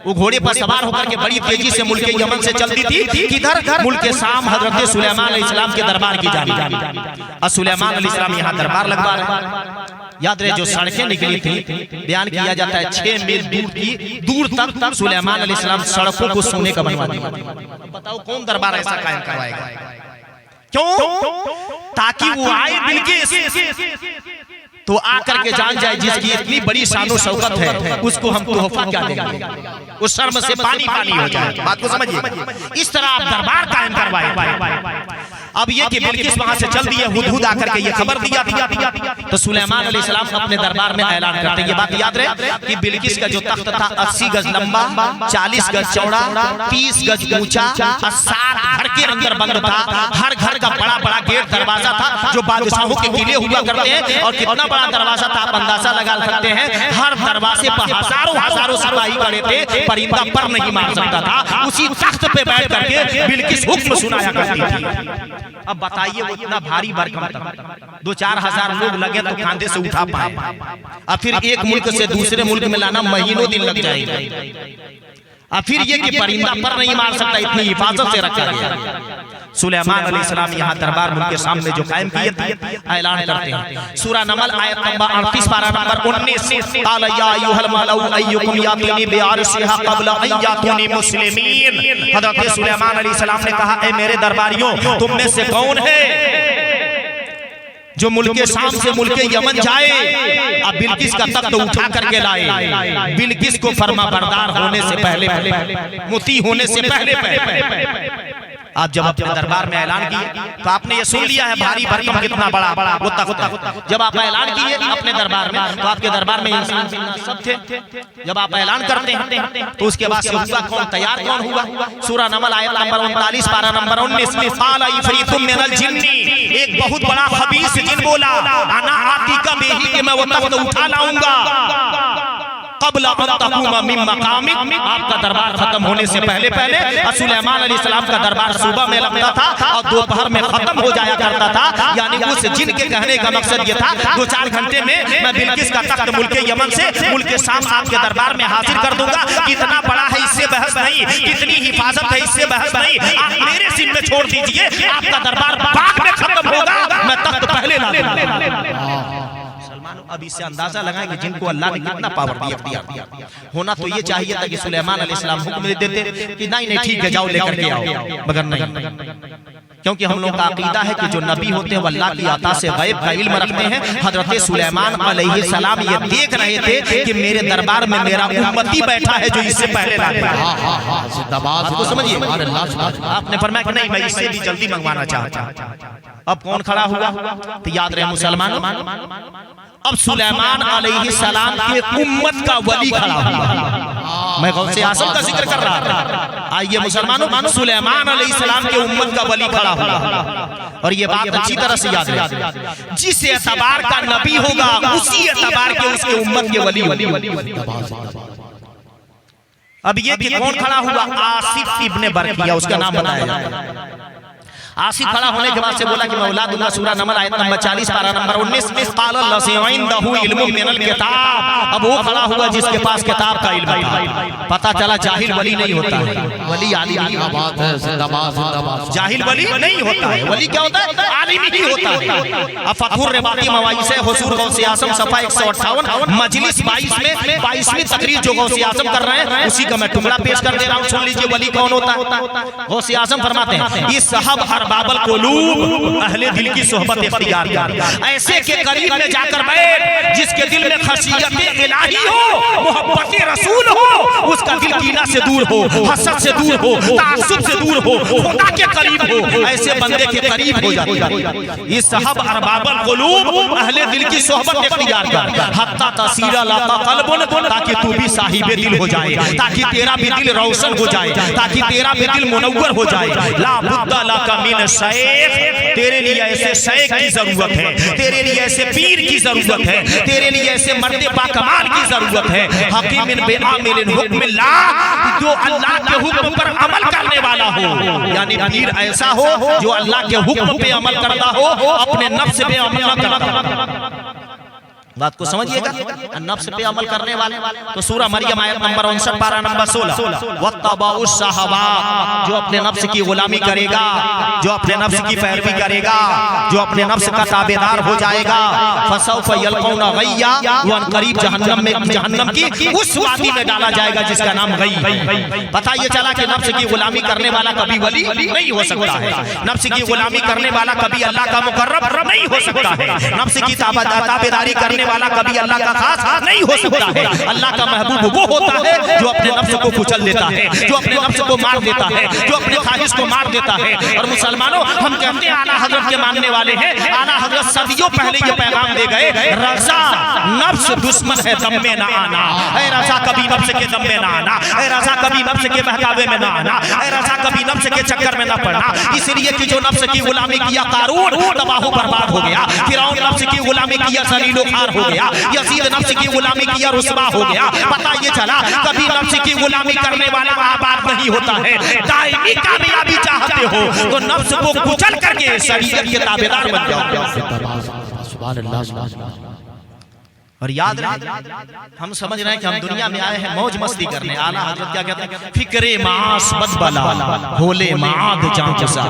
वो घोड़े पर सवार होकर के बड़ी तेजी से मुल्क यमन से चलती थी, किधर? मुल्क शाम, हजरत सुलेमान अलैहिस्सलाम के दरबार की जानिब। और सुलेमान अलैहिस्सलाम यहाँ दरबार लगवा रहे। याद रहे जो सड़कें निकली थी, बयान किया जाता है 6 मील दूर तक सुलेमान अलैहिस्सलाम सड़कों को सोने का बनवा दिया। बताओ कौन दरबार ऐसा कायम करवाएगा? क्यों? ताकि वो आए बिलकिस तो आकर के जान जाए जिसकी इतनी बड़ी शानो शौकत है उसको हम तोहफा क्या देंगे, उस शर्म से पानी पानी हो जाए। बात को समझिए। इस तरह आप दरबार कायम करवाए। अब ये कि बिल्किस वहां से चल दिए, हुदहुद आकर के ये खबर दिया तो सुलेमान अलैहिस्सलाम अपने दरबार में ऐलान करते हैं। ये बात याद रहे कि बिल्किस का जो तख्त था 80 गज लंबा, 40 गज चौड़ा, 30 गज ऊंचा, 7 घर के अंदर बंद था। हर घर का बड़ा बड़ा गेट दरवाजा था जो बादशाहों के किले हुआ करते हैं। और कितना बड़ा दरवाजा था आप अंदाजा लगा सकते हैं। हर दरवाजे पर हजारों सिपाही खड़े थे, परिंदा पर नहीं मार सकता था। उसी तख्त पे बैठ करके बिल्किस हुक्म सुनाया करती थी। अब बताइए वो इतना भारी भरकम था, 2-4 हजार लोग लगे तो कांधे से उठा पाए। अब फिर एक मुल्क से दूसरे मुल्क में लाना महीनों दिन लग जाएगा। अब फिर ये कि परिंदा पर नहीं मार सकता, इतनी हिफाजत से रखा गया। सुलेमान अलैहिस्सलाम यहाँ दरबार उनके सामने जो कायम किए थे ऐलान करते हैं। सूरह नमल आयत नंबर 38 पारा नंबर 19 क़ाल या अय्युहल मलऊ अय्युकुम यातीनी बिअरशिहा क़ब्ल अन यातूनी मुस्लिमीन। हज़रत सुलेमान अलैहिस्सलाम ने कहा, ए मेरे दरबारियों, तुम में से कौन है जो मुल्क शाम से मुल्क यमन जाए अब बिल्किस का तख्त उठा करके लाए, बिल्किस को फर्माबरदार होने से पहले, मुती होने से पहले। आप जब अपने दरबार में ऐलान किए तो आपने ये सुन लिया है भारी भरकम कितना बड़ा वो तख्त। जब आप ऐलान किए अपने दरबार में तो आपके दरबार में इंसान सब थे। जब आप ऐलान करते हैं तो उसके बाद से हुआ कौन, तैयार कौन हुआ? सूरह नमल आयत नंबर 39 पारा नंबर 19 क़ाल इफ़रीतुम मिनल जिन्नी, एक बहुत बड़ा खबीस जिन बोला, अना आतिका बिही, कि मैं वो तख्त उठा लाऊंगा क़ब्ल अन तक़ूम मिन मक़ामिक, आपका दरबार खत्म होने से पहले। सुलेमान अलैहिस्सलाम का दरबार सुबह में लगता था और दोपहर में खत्म हो जाया करता था। यानी उस जिन के कहने का मकसद ये था 2-4 घंटे में मैं बिल्किस का तख्त मुल्क यमन से मुल्क शाम आपके दरबार में हाजिर कर दूंगा। कितना बड़ा है इससे बहस नहीं, कितनी हिफाजत है इससे बहस नहीं, आप मेरे सिर में छोड़ दीजिए। आपका दरबार बाद में खत्म होगा, मैं तख्त पहले ला दूंगा। अब इससे अंदाजा लगाएं कि जिनको अल्लाह ने कितना पावर दिया। होना तो ये चाहिए था कि सुलेमान अलैहिस्सलाम हुक्म दे देते कि नहीं ठीक है जाओ लेकर के आओ, मगर नहीं। क्योंकि हम लोग का अकीदा है कि जो नबी होते हैं वो अल्लाह की अता से गैब का इल्म रखते हैं। हजरत सुलेमान अलैहिस्सलाम ये देख रहे थे कि मेरे दरबार में मेरा उम्मती बैठा है जो इससे पहले ला गया। तो समझिए, आपने फरमाया कि नहीं मैं इससे भी जल्दी मंगवाना चाहता। अब कौन खड़ा हुआ तो याद रहे मुसलमानों, अब सुलेमान अलैहिस्सलाम के उम्मत का वली खड़ा हुआ। मैं गौसे आज़म का जिक्र कर रहा था। आइए मुसलमानों, सुलेमान अलैहिस्सलाम के उम्मत का वली खड़ा हुआ। और ये बात अच्छी तरह से याद रहे, जिस एतबार का नबी होगा उसी एतबार के उसके उम्मत के वली। अब ये कि कौन खड़ा हुआ? आसिफ इब्ने बरकिया, उसका नाम बताया जाता है। आसिफ खड़ा होने के बाद से बोला कि मैं औलाद दूंगा। सूरह नमल आयत नंबर 40 पारा नंबर 19 क़ाल लज़िंदहु इल्मुम मिनल किताब। अब वो खड़ा हुआ जिसके पास किताब का इल्म था। पता चला जाहिल वली नहीं होता है, वली आलिम ही बात है। जिंदाबाद। जाहिल वली नहीं होता है, वली क्या होता है? आलिम ही होता है। अब फतहुर रिबाती मवाइसे हुजूर गौसे आज़म सफ़ा 158 मजलिस 22 में 22वीं तकरीर जो गौसे आज़म कर रहे हैं उसी का मैं टुकड़ा पेश कर दे रहा हूँ। सुन लीजिए वली कौन होता है। गौसे आज़म फरमाते हैं, इस साहब बाबल कुलूब, अहले दिल की सोहबत इख्तियार कर, ऐसे के करीब में जाकर बैठ जिसके दिल में खशियत इलाही हो, मोहब्बत रसूल हो, उसका दिल कीना से दूर हो, हसद से दूर हो, तासुब से दूर हो, खुदा के करीब हो। ऐसे बंदे के करीब हो जाता है। इस साहब अरबाबल कुलूब, अहले दिल की सोहबत इख्तियार कर, हत्ता तसीरा लाका कल्बुन, ताकि तू भी साहिबे दिल हो जाए, ताकि तेरा भी दिल रोशन हो जाए, ताकि तेरा भी दिल मुनव्वर हो जाए। ला बुद्दा लाका मिन शेख, तेरे लिए ऐसे शेख की जरूरत है, तेरे लिए ऐसे पीर की जरूरत है, तेरे लिए ऐसे मर्दे बाकमाल की जरूरत है। हकीमिन बेआमिलिन हुक्मिल्लाह, जो अल्लाह के हुक्म पर अमल करने वाला हो। यानी पीर ऐसा हो जो अल्लाह के हुक्म पे अमल करता हो, अपने नफ्स पे अमल न करता। बात को समझिएगा। नफ्स पे अमल करने वाले तो सूरह मरियम आयत नंबर 59 पारा नंबर 16 वत्तबाउस शहवात, जो अपने नफ्स की गुलामी करेगा, जो अपने नफ्स की पैरवी करेगा, जो अपने नफ्स का ताबेदार हो जाएगा, फसौफ यल्कौना गय्या, वो करीब जहन्नम की उस वादी में डाला जाएगा जिसका नाम गई। पता ये चला कि नफ्स की गुलामी करने वाला कभी वली नहीं हो सकता है, नफ्स की गुलामी करने वाला कभी अल्लाह का मुकर्रब नहीं हो सकता है, नफ्स की ताबेदारी करने वाला कभी अल्लाह का खास नहीं हो सकता है। अल्लाह का महबूब वो होता है जो अपने नफ्स को कुचल देता है, जो अपने नफ्स को मार देता है, जो अपने ख्वाहिश को मार देता है। और मुसलमानों, हम कहते हैं आला हजरत के मानने वाले हैं, आला हजरत सदियों पहले ये पैगाम दे गए, रज़ा नफ्स दुश्मन है, दम में ना आना। ऐ रज़ा कभी नफ्स के दम में ना आना, ऐ रज़ा कभी नफ्स के बहकावे में ना आना, ऐ रज़ा कभी नफ्स के चक्कर में ना पड़ना। इसलिए कि जो नफ्स की गुलामी किया कारून तबाह बर्बाद हो गया, फिरौन नफ्स की गुलामी किया जलीलो खार हो गया, यजीद नफ्स की गुलामी किया रुस्वा हो गया। पता ये चला कभी नफ्स की गुलामी करने वाला आबाद नहीं होता है। दायमी कामयाबी चाहते हो तो नफ्स को कुचल करके शरीयत के ताबेदार बन जाओ। सुभान अल्लाह। और याद रहे, हम समझ रहे हैं कि हम दुनिया में आए हैं मौज मस्ती करने। आला हजरत क्या कहते हैं, फिक्रे मास बदबला होले माद जांचा,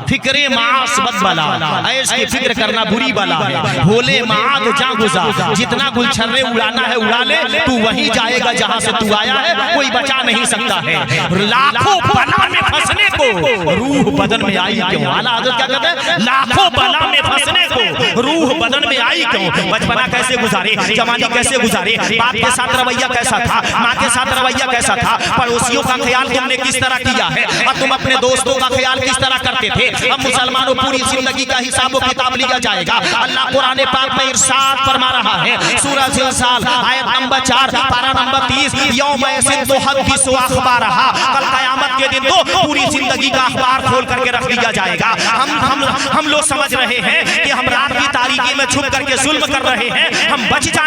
फिक्रे मास बदबला, ऐश की फिक्र करना बुरी बला है, होले माद जांचा, जितना गुलछर्रे उड़ाना है उड़ा ले, तू वहीं जाएगा जहां से तू आया है, कोई बचा नहीं सकता है। लाखों बला में फंसने को रूह बदन में आई क्यों? आला हजरत क्या कहते हैं, लाखों बला में फंसने को रूह बदन में आई क्यों? बचपना कैसे गुजारे, जवानी कैसे गुजारे, बाप के साथ रवैया कैसा था, माँ के साथ रवैया कैसा था, पड़ोसियों का ख्याल तुमने किस तरह किया है, और तुम अपने दोस्तों का ख्याल किस तरह करते थे। अब मुसलमानों पूरी जिंदगी का हिसाब किताब लिया जाएगा। अल्लाह कुरान पाक में इरशाद फरमा रहा है, सूरह ज़िलज़ाल आयत नंबर 4 पारा नंबर 30, यौम तुहद्दिसु अख़बारहा, कल क़यामत के दिन तो पूरी जिंदगी का अखबार खोल करके रख दिया जाएगा। हम लोग समझ रहे हैं कि हम रात की तारीकी में छुप करके जुल्म कर रहे हैं, हम बच जाएंगे,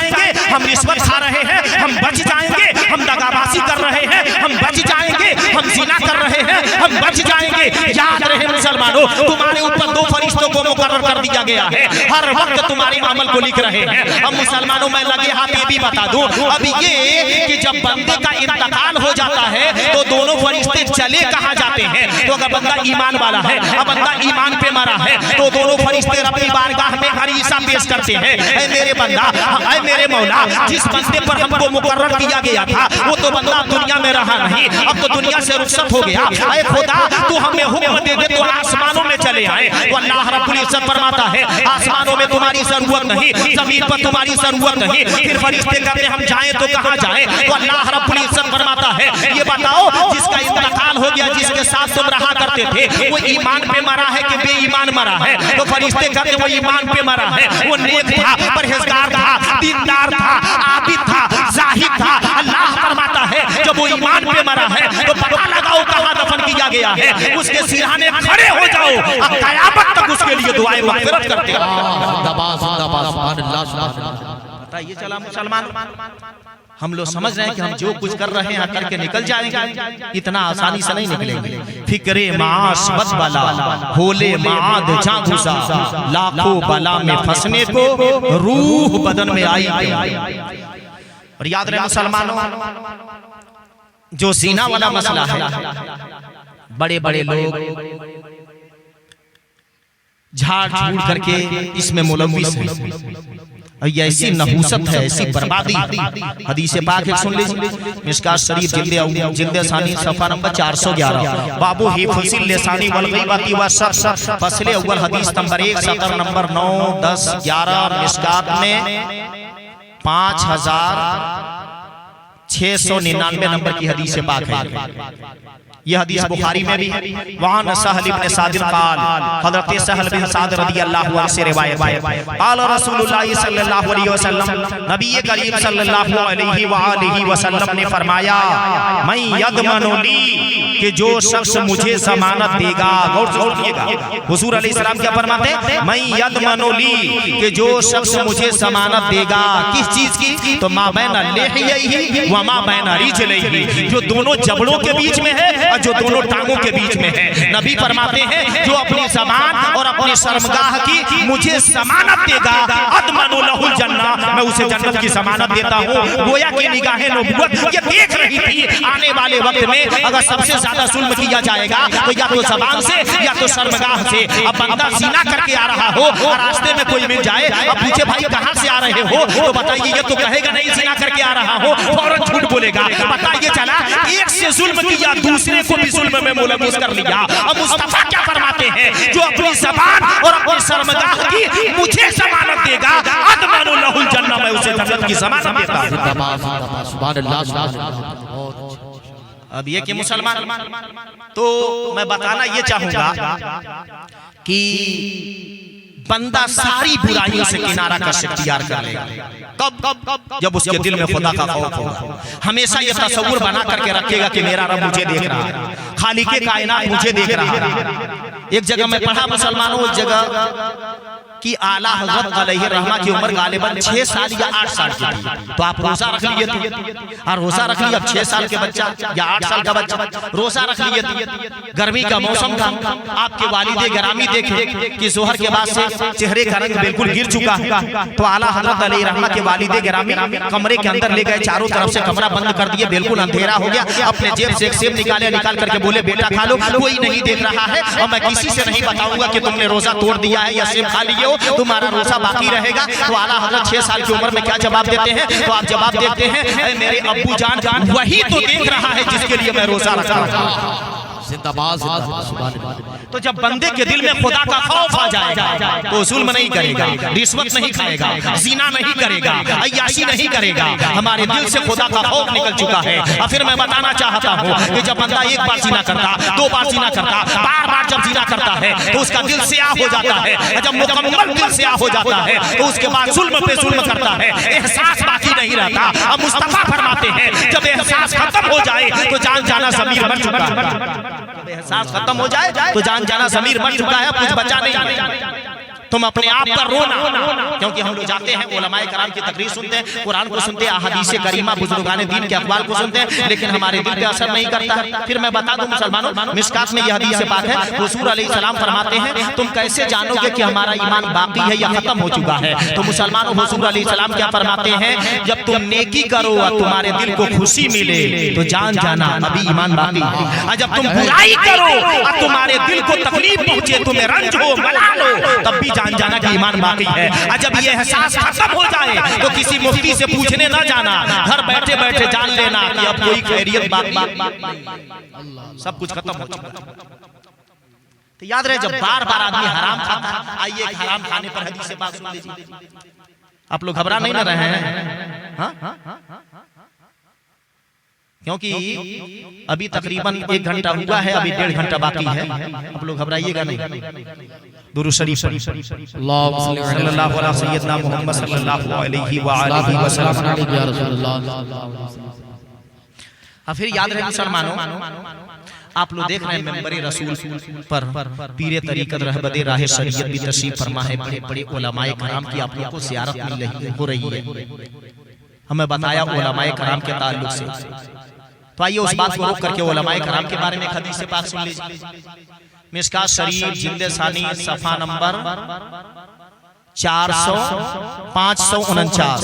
हम रिश्वत खा रहे हैं, हम बच जाएंगे, हम दगाबाजी कर रहे हैं, हम बच जाएंगे, हम ज़िना कर रहे हैं, हम बच जाएंगे। याद रहे मुसलमानों, तुम्हारे ऊपर 2 फरिश्तों को मुकर्रर कर दिया गया है, हर वक्त तुम्हारे अमल को लिख रहे हैं। अब मुसलमानों, मैं लगे हाथ ये भी बता दूं, अब ये कि जब बंदे का इंतकाल हो जाता है तो दोनों फरिश्ते चले कहाँ जाते हैं? तो अगर बंदा ईमान वाला है, अब बंदा ईमान पे मरा है, तो दोनों फरिश्ते अपनी बारगाह में अरीसा पेश करते हैं, ऐ मेरे बंदा, ऐ मेरे मौला, जिस बंदे पर हमको मुकर्रर किया गया था वो तो बंदा दुनिया में रहा नहीं, अब तो दुनिया से रुखसत हो गया। ऐ खुदा, तू हमें हुक्म दे दे तो आसमानों में चले आए। तो अल्लाह रब्बुल इज्जत फरमाता है, आसमानों में तुम्हारी जरूरत नहीं, जमीन पर तुम्हारी जरूरत नहीं। फिर फरिश्ते कहते हम जाएं तो कहाँ जाएं? तो अल्लाह रब्बुल इज्जत फरमाता है, ये बताओ जिसका इंतकाल हो गया, जिसके साथ तुम रहा करते थे, वो ईमान पे मरा है कि बेईमान मरा है? तो फरिश्ते कहते वो ईमान पे मरा है, वो नेक था, परहेजगार था, दीनदार था, आबिद था, जाहिद था। अल्लाह फरमाता है जब वो ईमान पे मरा है तो पता लगाओ कहाँ दफन किया गया है, उसके सिरहाने खड़े हो जाओ और क़यामत तक उसके लिए दुआएं मग़फ़िरत करते रहो। ये चला मुसलमान, हम लोग समझ रहे हैं कि हम जो कुछ कर रहे हैं करके निकल जाएंगे, इतना आसानी से नहीं निकलेंगे। फिक्रे माश बदबला होले माद जागुसा, लाखों बला में फंसने को रूह बदन में आई। और याद रहे मुसलमानों, जो ज़िना वाला मसला है, बड़े बड़े लोग झाड़ झूड़ करके इसमें मुलव्विस हैं। ये ऐसी नहूसत है, ऐसी बर्बादी। हदीस पाक एक सुन लीजिए, मिशकात शरीफ जिल्द सानी सफ़ा नंबर 411, बाबू हिफ्ज़िल लिसानी वल ग़ीबती व शर, फ़स्ल अव्वल हदीस नंबर 1, सतर नंबर 9, 10, 11, मिशकात में 5699 नंबर की हदीस पाक है। यह हदीस बुखारी में भी है। वहाँ सहल इब्न साद क़ाल, हज़रत सहल बिन साद रज़ियल्लाहु अन्हु से रिवायत है, क़ाल रसूलुल्लाह सल्लल्लाहु अलैहि वसल्लम, नबी करीम सल्लल्लाहु अलैहि व आलिहि वसल्लम ने फरमाया, मैं यदमनु ली कि जो शख्स मुझे जमानत देगा, गौर से सुनिएगा, हुजूर अलैहिस्सलाम क्या फरमाते हैं, मैं यदमनु ली, कि जो शख्स मुझे जमानत देगा किस चीज की, तो मा बैना लिहयैहि व मा बैना रिजलैहि, जो दोनों जबड़ों के बीच में है और जो दोनों टांगों के बीच में है। नबी फरमाते हैं जो अपनी ज़बान और अपनी शर्मगाह की मुझे जमानत देगा, अदमनु लहुल जन्नह, मैं उसे जन्नत की जमानत देता हूँ। गोया की निगाहे नबुवत ये देख रही थी आने वाले वक्त में अगर सबसे ज्यादा जुल्म किया जाएगा तो या तो ज़बान से या तो शर्मगाह से। अब बंदा ज़िना करके आ रहा हो और रास्ते में कोई मिल जाए, अब पूछे भाई कहाँ से आ रहे हो, तो बताइए ये तो कहेगा नहीं ज़िना करके आ रहा हो, फौरन झूठ बोलेगा। बताइए चला एक से जुल्म किया दूसरे को भी जुल्म में मुलविस कर लिया। अब मुस्तफा क्या फरमाते हैं, जो अपनी ज़बान और अपनी शर्मगाह की मुझे जमानत देगा, अदमनु लहुल जन्नह, मैं उसे जन्नत की जमानत देता हूं। सुभान अल्लाह। अब ये कि मुसलमान, तो मैं बताना ये चाहूंगा कि बंदा सारी बुराइयों से किनारा का इख्तियार कर लेगा कब, जब उसके दिल में खुदा का खौफ होगा। हमेशा ये तसव्वुर बना करके रखेगा कि मेरा रब मुझे देख रहा है, खालिके कायनात मुझे देख रहा है। एक जगह मैं पढ़ा मुसलमानों, उस जगह कि आला हज़रत अलैहि रहमा की उम्र गालिबन 6 साल या 8 साल की थी, तो आप रोजा रख लिए थे, और रोजा रख लिया। अब 6 साल के बच्चा या 8 साल का बच्चा रोजा रख लिए थे, गर्मी का मौसम था। आपके वालिदे गिरामी देखे कि जोहर के बाद से चेहरे का रंग बिल्कुल गिर चुका है, तो आला हज़रत अलैहि रहमा के वालिदे गिरामी कमरे के अंदर ले गए, चारों तरफ से कमरा बंद कर दिए, बिल्कुल अंधेरा हो गया। अपने जेब से एक सेब निकाल करके बोले बेटा खा लो, कोई नहीं देख रहा है और मैं किसी से नहीं बताऊंगा कि तुमने रोजा तोड़ दिया है या सेब खा लिए, तुम्हारा रोजा बाकी रहेगा। तो आला हज़रत 6 साल की उम्र में क्या जवाब देते हैं, तो आप जवाब देते हैं मेरे अब्बू जान वही तो देख रहा है जिसके लिए मैं रोजा रख रहा हूं। तो जब बंदे के दिल में खुदा का खौफ आ जाएगा तो जुल्म नहीं करेगा, रिश्वत नहीं खाएगा, ज़िना नहीं करेगा, अय्याशी नहीं करेगा। हमारे दिल से खुदा का खौफ निकल चुका है। और फिर मैं बताना चाहता हूँ कि जब बंदा एक बार ज़िना करता, 2 बार ज़िना करता, बार बार जब ज़िना करता है तो उसका दिल स्याह हो जाता है। जब मुकम्मल दिल स्याह हो जाता है तो उसके बाद जुल्म पे जुल्म करता है, एहसास बाकी नहीं रहता। अब मुस्तफा फरमाते हैं जब एहसास खत्म हो जाए तो जान जाना ज़मीर मर चुका है। एहसास खत्म हो जाए तो जान जाना ज़मीर मर चुका है, कुछ बचा नहीं। तुम अपने आप पर रोना, क्योंकि हम लोग जाते हैं उलमाए कराम की तकरीर सुनते हैं, कुरान को सुनते हैं, अहादीस करीमा बुजुर्गान दीन के अखबार को सुनते हैं, लेकिन हमारे दिल पे असर नहीं करता है। फिर मैं बता दूं मुसलमानों, मिशकात में यह हदीस से बात है, हुजूर अलैहिस्सलाम फरमाते हैं तुम कैसे जानोगे कि हमारा ईमान बाकी है या खत्म हो चुका है। तो मुसलमानों, हुजूर अलैहिस्सलाम क्या फरमाते हैं, जब तुम नेकी करो और तुम्हारे दिल को खुशी मिले तो जान जाना अभी ईमान बाकी है। और जब तुम बुराई करो और तुम्हारे दिल को तकलीफ पहुंचे, तुम्हें रंज हो, मलाल हो, तब भी जान जाना कि ईमान बाकी है। और जब ये एहसास खत्म हो जाए तो किसी मुफ्ती से पूछने ना जाना, घर बैठे बैठे जान लेना कि अब कोई खैरियत बाकी, सब कुछ खत्म हो चुका। तो याद रहे जब बार बार आदमी हराम खाता, आइए हराम खाने पर हदीस से बात सुन लीजिए। आप लोग घबरा नहीं ना रहे हैं, हाँ? क्योंकि अभी तकरीबन 1 घंटा हुआ है, अभी 1.5 घंटा बाकी है। आप लोग घबराइएगा नहीं। दुरूद शरीफ सल्लल्लाहु अलैहि सय्यदना मुहम्मद सल्लल्लाहु अलैहि व आलिहि वसल्लम। अब फिर याद रहे मुसलमानों, आप लोग देख रहे हैं मेंबरे रसूल पर पीरे तरीकत रहबदे राह शरीयत भी तशरीफ फरमा है। बड़े बड़े उलमाए कराम की आप लोगों को ज़ियारत मिल हो रही है। हमें बताया उलमाए कराम के ताल्लुक से, तो आइए उस बात को रोक करके उलमाए कराम के बारे में एक हदीस से बात सुन लीजिए। मिशकात शरीफ जिल्द सानी सफ़ा नंबर 549।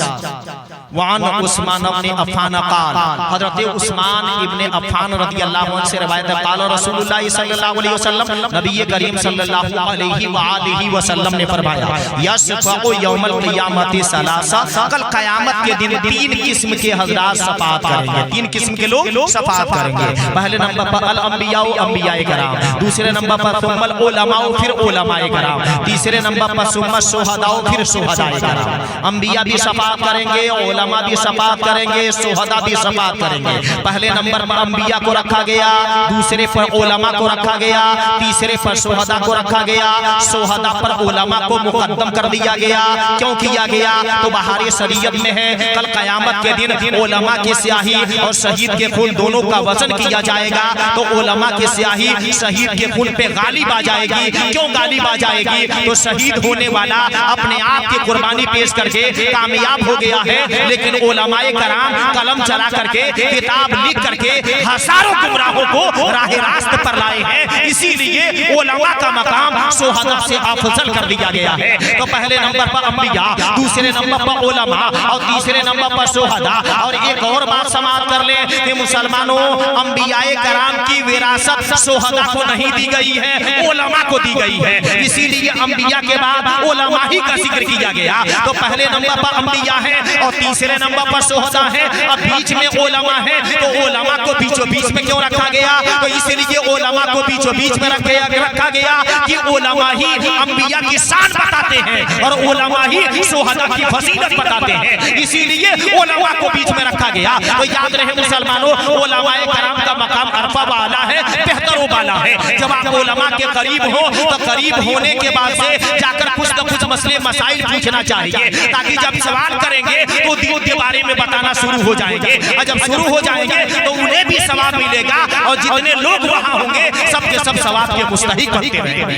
वान उस्मान इब्न अफ़्फ़ान क़ाल, हज़रत उस्मान इब्न अफ़्फ़ान रज़ियल्लाहु अन्हु से रवायत है, क़ाल रसूलुल्लाह सल्लल्लाहु अलैहि वसल्लम, नबी करीम सल्लल्लाहु अलैहि व आलिहि वसल्लम ने फरमाया, यशफ़अु यौमल क़ियामति सलासा, कल क़यामत के दिन 3 किस्म के हज़रात शफ़ाअत करेंगे। 3 किस्म के लोग शफ़ाअत करेंगे। पहले नंबर पर अल अंबियाउ, अंबियाए कराम, दूसरे नंबर पर सुम्मल उलमाउ, फिर उलमाए कराम, तीसरे नंबर पर सुम्मत शुहदा शुहदाओ फिर शुहदाए कराम। अंबिया भी शफाअत करेंगे, उलमा भी शफाअत करेंगे, शुहदा भी शफाअत करेंगे। पहले नंबर पर अंबिया को रखा गया, दूसरे पर उलमा को रखा गया, तीसरे पर शुहदा को रखा गया। शुहदा पर उलमा को मुकद्दम कर दिया गया। क्यों किया गया? तो बहारे शरीयत में है, कल कयामत के दिन उलमा की स्याही और शहीद के खून दोनों का वजन किया जाएगा। तो उलमा की स्याही शहीद के खून पे गालिब आ जाएगी। क्यों गालिब आ जाएगी? तो शहीद होने वाला अपने आप की कुर्बानी पेश करके कामयाब हो गया है, लेकिन उलमाए कराम कलम चला करके किताब लिख करके हजारों गुमराहों को राह रास्त पर लाए हैं। इसीलिए उलमा का मकाम शुहदा से अफजल कर दिया गया है। तो पहले नंबर पर अंबिया, दूसरे नंबर पर उलमा और तीसरे नंबर पर शुहदा। और एक और बात समाप्त कर ले कि मुसलमानों, अंबियाए कराम की विरासत शुहदा को नहीं दी गई है, उलमा को दी गई है। इसीलिए अंबिया के बाद उलमा ही का जिक्र किया गया। तो पहले नंबर पर अंबिया है और तीसरे नंबर पर शुहदा है, अब बीच में उलमा है। तो उलमा को बीचों बीच में क्यों रखा गया? तो इसलिए उलमा को बीचों बीच में रखा गया कि उलमा ही अंबिया की शान बताते हैं और उलमा ही शुहदा की फजीलत बताते हैं। इसीलिए उलमा को बीच में रखा गया। तो याद रहे मुसलमानों, उलमाए कराम का मकाम अरफा वाला है, बेहतर वाला है। जब आप उलमा के करीब हो तो करीब होने के बाद से जाकर कुछ न कुछ मसले मसाइल पूछना चाहिए, ताकि जब सवाल करेंगे तो दीन के बारे में बताना शुरू हो जाएंगे। और जब शुरू हो जाएंगे तो उन्हें भी सवाब मिलेगा और जितने लोग वहां होंगे सबके सब सवाब के मुस्तहिक बनते रहेंगे।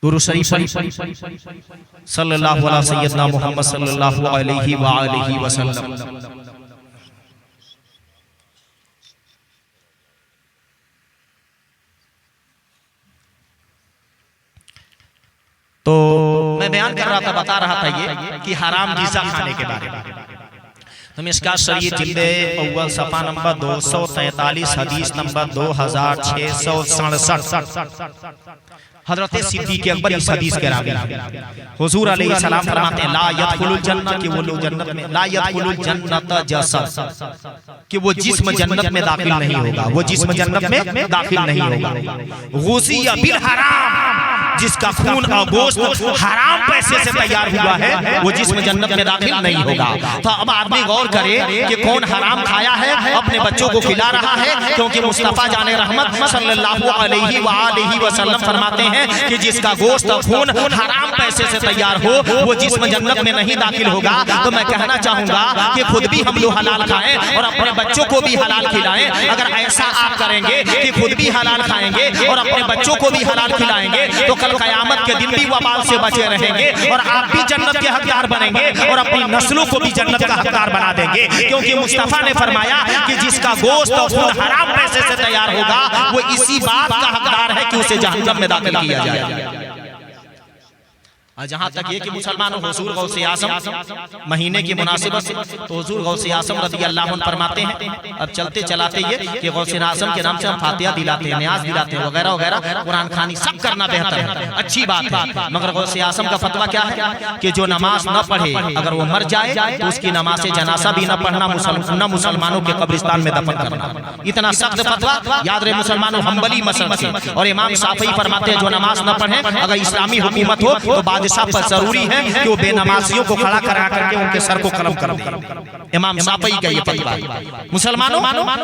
दुरूद शरीफ सल्लल्लाहु अलैहि सय्यदना मुहम्मद सल्लल्लाहु अलैहि वसल्लम। तो मैं बयान कर रहा था, बता रहा था ये कि हराम गिज़ा खाने के बारे में। तो मिशकात शरीफ जिल्द अव्वल सफ़ा नंबर 243 हदीस नंबर 2667 हजरत सिद्दीक़ अकबर इस हदीस के रावी हुजूर अलैहिस्सलाम फरमाते हैं, ला यदखुलुल जन्नत, कि वो लोग जन्नत में, ला यदखुलुल जन्नत जसद, कि वो जिस्म जन्नत में दाखिल नहीं होगा, वो जिस्म जन्नत में दाखिल नहीं होगा। गुज़िया बिल हराम, जिसका खून और गोश्त हराम पैसे से तैयार हुआ है, वो जिस्म जन्नत में दाखिल नहीं होगा। तो अब आदमी गौर करे कि कौन हराम खाया है, अपने बच्चों को खिला रहा है, क्योंकि मुस्तफा जाने रहमत सल्लल्लाहु अलैहि वसल्लम फरमाते हैं कि जिसका गोश्त और खून हराम पैसे से तैयार हो, वो जिस्म जन्नत में नहीं दाखिल होगा। तो मैं कहना चाहूंगा कि खुद भी हम लोग हलाल खाएं और अपने बच्चों को भी हलाल खिलाएं। अगर ऐसा आप करेंगे कि खुद भी हलाल खाएंगे और अपने बच्चों को भी हलाल खिलाएंगे, तो कल क़यामत के दिन भी वबाल से बचे रहेंगे और आप भी जन्नत के हकदार बनेंगे और अपनी नस्लों को भी जन्नत का हकदार बना देंगे। क्योंकि मुस्तफा ने फरमाया कि जिसका गोश्त और खून हराम पैसे से तैयार होगा, वो इसी बात का हकदार है कि उसे जहन्नम में दाखिल किया जाए। जहाँ तक ये कि मुसलमानों, हुजूर गौसे आज़म महीने की मुनासिबत से तो हुजूर गौसे आज़म रज़ियल्लाहु अन्हु फरमाते हैं, अब चलते चलाते ये कि गौसे आज़म के नाम से हम फातिहा दिलाते हैं, न्याज दिलाते हैं, वगैरह वगैरह, कुरान खानी सब करना बेहतर है, अच्छी बात है। मगर गौसे आज़म का फतवा क्या है कि जो नमाज न पढ़े अगर वो मर जाए तो उसकी नमाज जनासा भी न पढ़ना, न मुसलमानों के कब्रिस्तान में दफन करना। इतना सख्त फतवा, याद रहे मुसलमानों, हम्बली मसलब से। और इमाम शाफी फरमाते हैं जो नमाज न पढ़े, अगर इस्लामी हुकूमत हो तो बादशाह पर जरूरी है कि वो बेनमाजियों को खड़ा करा करके उनके सर को कलम कर दे। इमाम शाफी का ये फतवा है। मुसलमानों,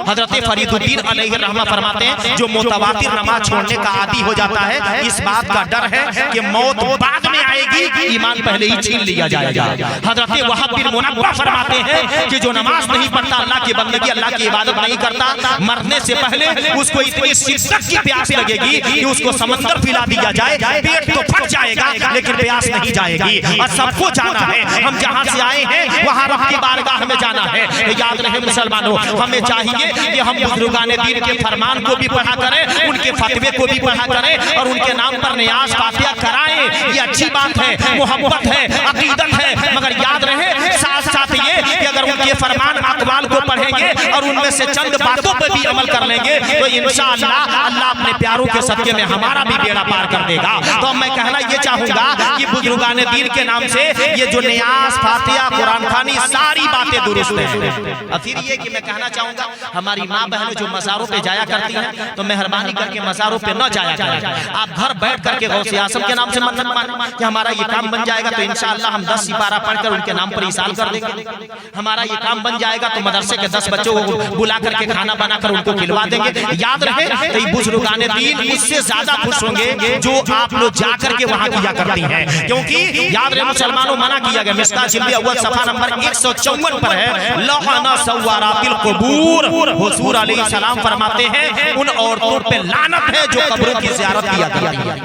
हजरत फरीदुद्दीन अलैहि रहमा फरमाते हैं जो मुतवातिर नमाज छोड़ने का आदी हो जाता है, इस बात का डर है कि मौत बाद में आएगी, ईमान पहले ही छीन लिया जाएगा। हजरत वहाब बिन मुनब्बह फरमाते हैं कि जो नमाज नहीं पढ़ता, अल्लाह की बंदगी, अल्लाह की इबादत नहीं करता, मरने से पहले उसको इतनी शिद्दत की प्यास लगेगी कि उसको समंदर पिला दिया जाए, पेट तो फट जाएगा लेकिन प्यास नहीं जाएगी। और सबको जाना है, हम जहां से आए हैं वहां रब की बारगाह में जाना है। याद रहे मुसलमानों, हमें चाहिए कि हम बुजुर्गाने दीन के फरमान को भी पढ़ा करें, उनके फतवे को भी पढ़ा करें और उनके नाम पर नियाज फातिहा कराएं। ये अच्छी बात है, मोहब्बत है, अकीदत है। मगर याद रहे साथ साथ ये कि अगर उनके फरमान अकवाल को पढ़े पढ़ेंगे और उनमें से चंद बातों पर भी अमल कर लेंगे तो इंशाअल्लाह अल्लाह अपने प्यारों के सदके में हमारा भी बेड़ा पार कर देगा। तो मैं कहना ये चाहूंगा कि बुजुर्गाने दीन के नाम से ये जो नियाज, फातिहा, कुरान खानी सारी बातें दुरुस्त हैं। और फिर ये कि मैं कहना चाहूंगा हमारी माँ बहनें जो मज़ारों पे जाया करती हैं तो मेहरबानी करके मज़ारों पे न जाया करें। आप घर बैठ करके गौसे आज़म के नाम से मन्नत माने कि हमारा ये काम बन जाएगा तो इंशाअल्लाह हम 10 सिपारा पढ़कर उनके नाम पर इसाल कर देंगे। हमारा ये काम बन जाएगा तो मदरसे के 10 बच्चों को बुला करके खाना बनाकर उनको खिलवा देंगे। याद रहे तो बुजुर्गाने दीन उससे ज्यादा खुश होंगे जो आप लोग जाकर के वहां किया करती हैं, क्योंकि याद रहे मुसलमानों मना किया गया। मिस्काह जिल्दी अव्वल सफा नंबर 154 पर है लअना सव्वारातिल क़ुबूर। हुजूर अलैहि सलाम फरमाते हैं उन औरतों पे लानत है जो कब्रों की ज़ियारत किया करती हैं।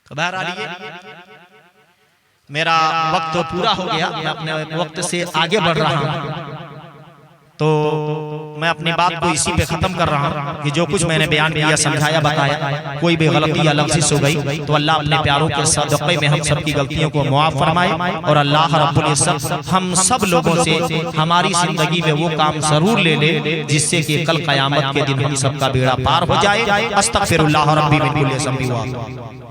तो बहरहाल ये मेरा वक्त तो पूरा हो गया, मैं अपने वक्त से आगे बढ़ रहा हूं तो मैं अपनी बात को इसी पे खत्म कर रहा हूं कि जो कुछ मैंने बयान किया, समझाया, बताया, कोई भी गलती या लफ्ज़ हो गई तो अल्लाह अपने प्यारों के सदक़े में हम सब की गलतियों को मुआफ़ फरमाए और अल्लाह रब्बुल इज़्ज़त हम सब लोगों से हमारी जिंदगी में वो काम जरूर ले ले जिससे कि कल क़यामत के दिन हम सबका बेड़ा पार हो जाए। अस्तग़फिरुल्लाह रब्बी मिन कुल्लि ज़ंबिन।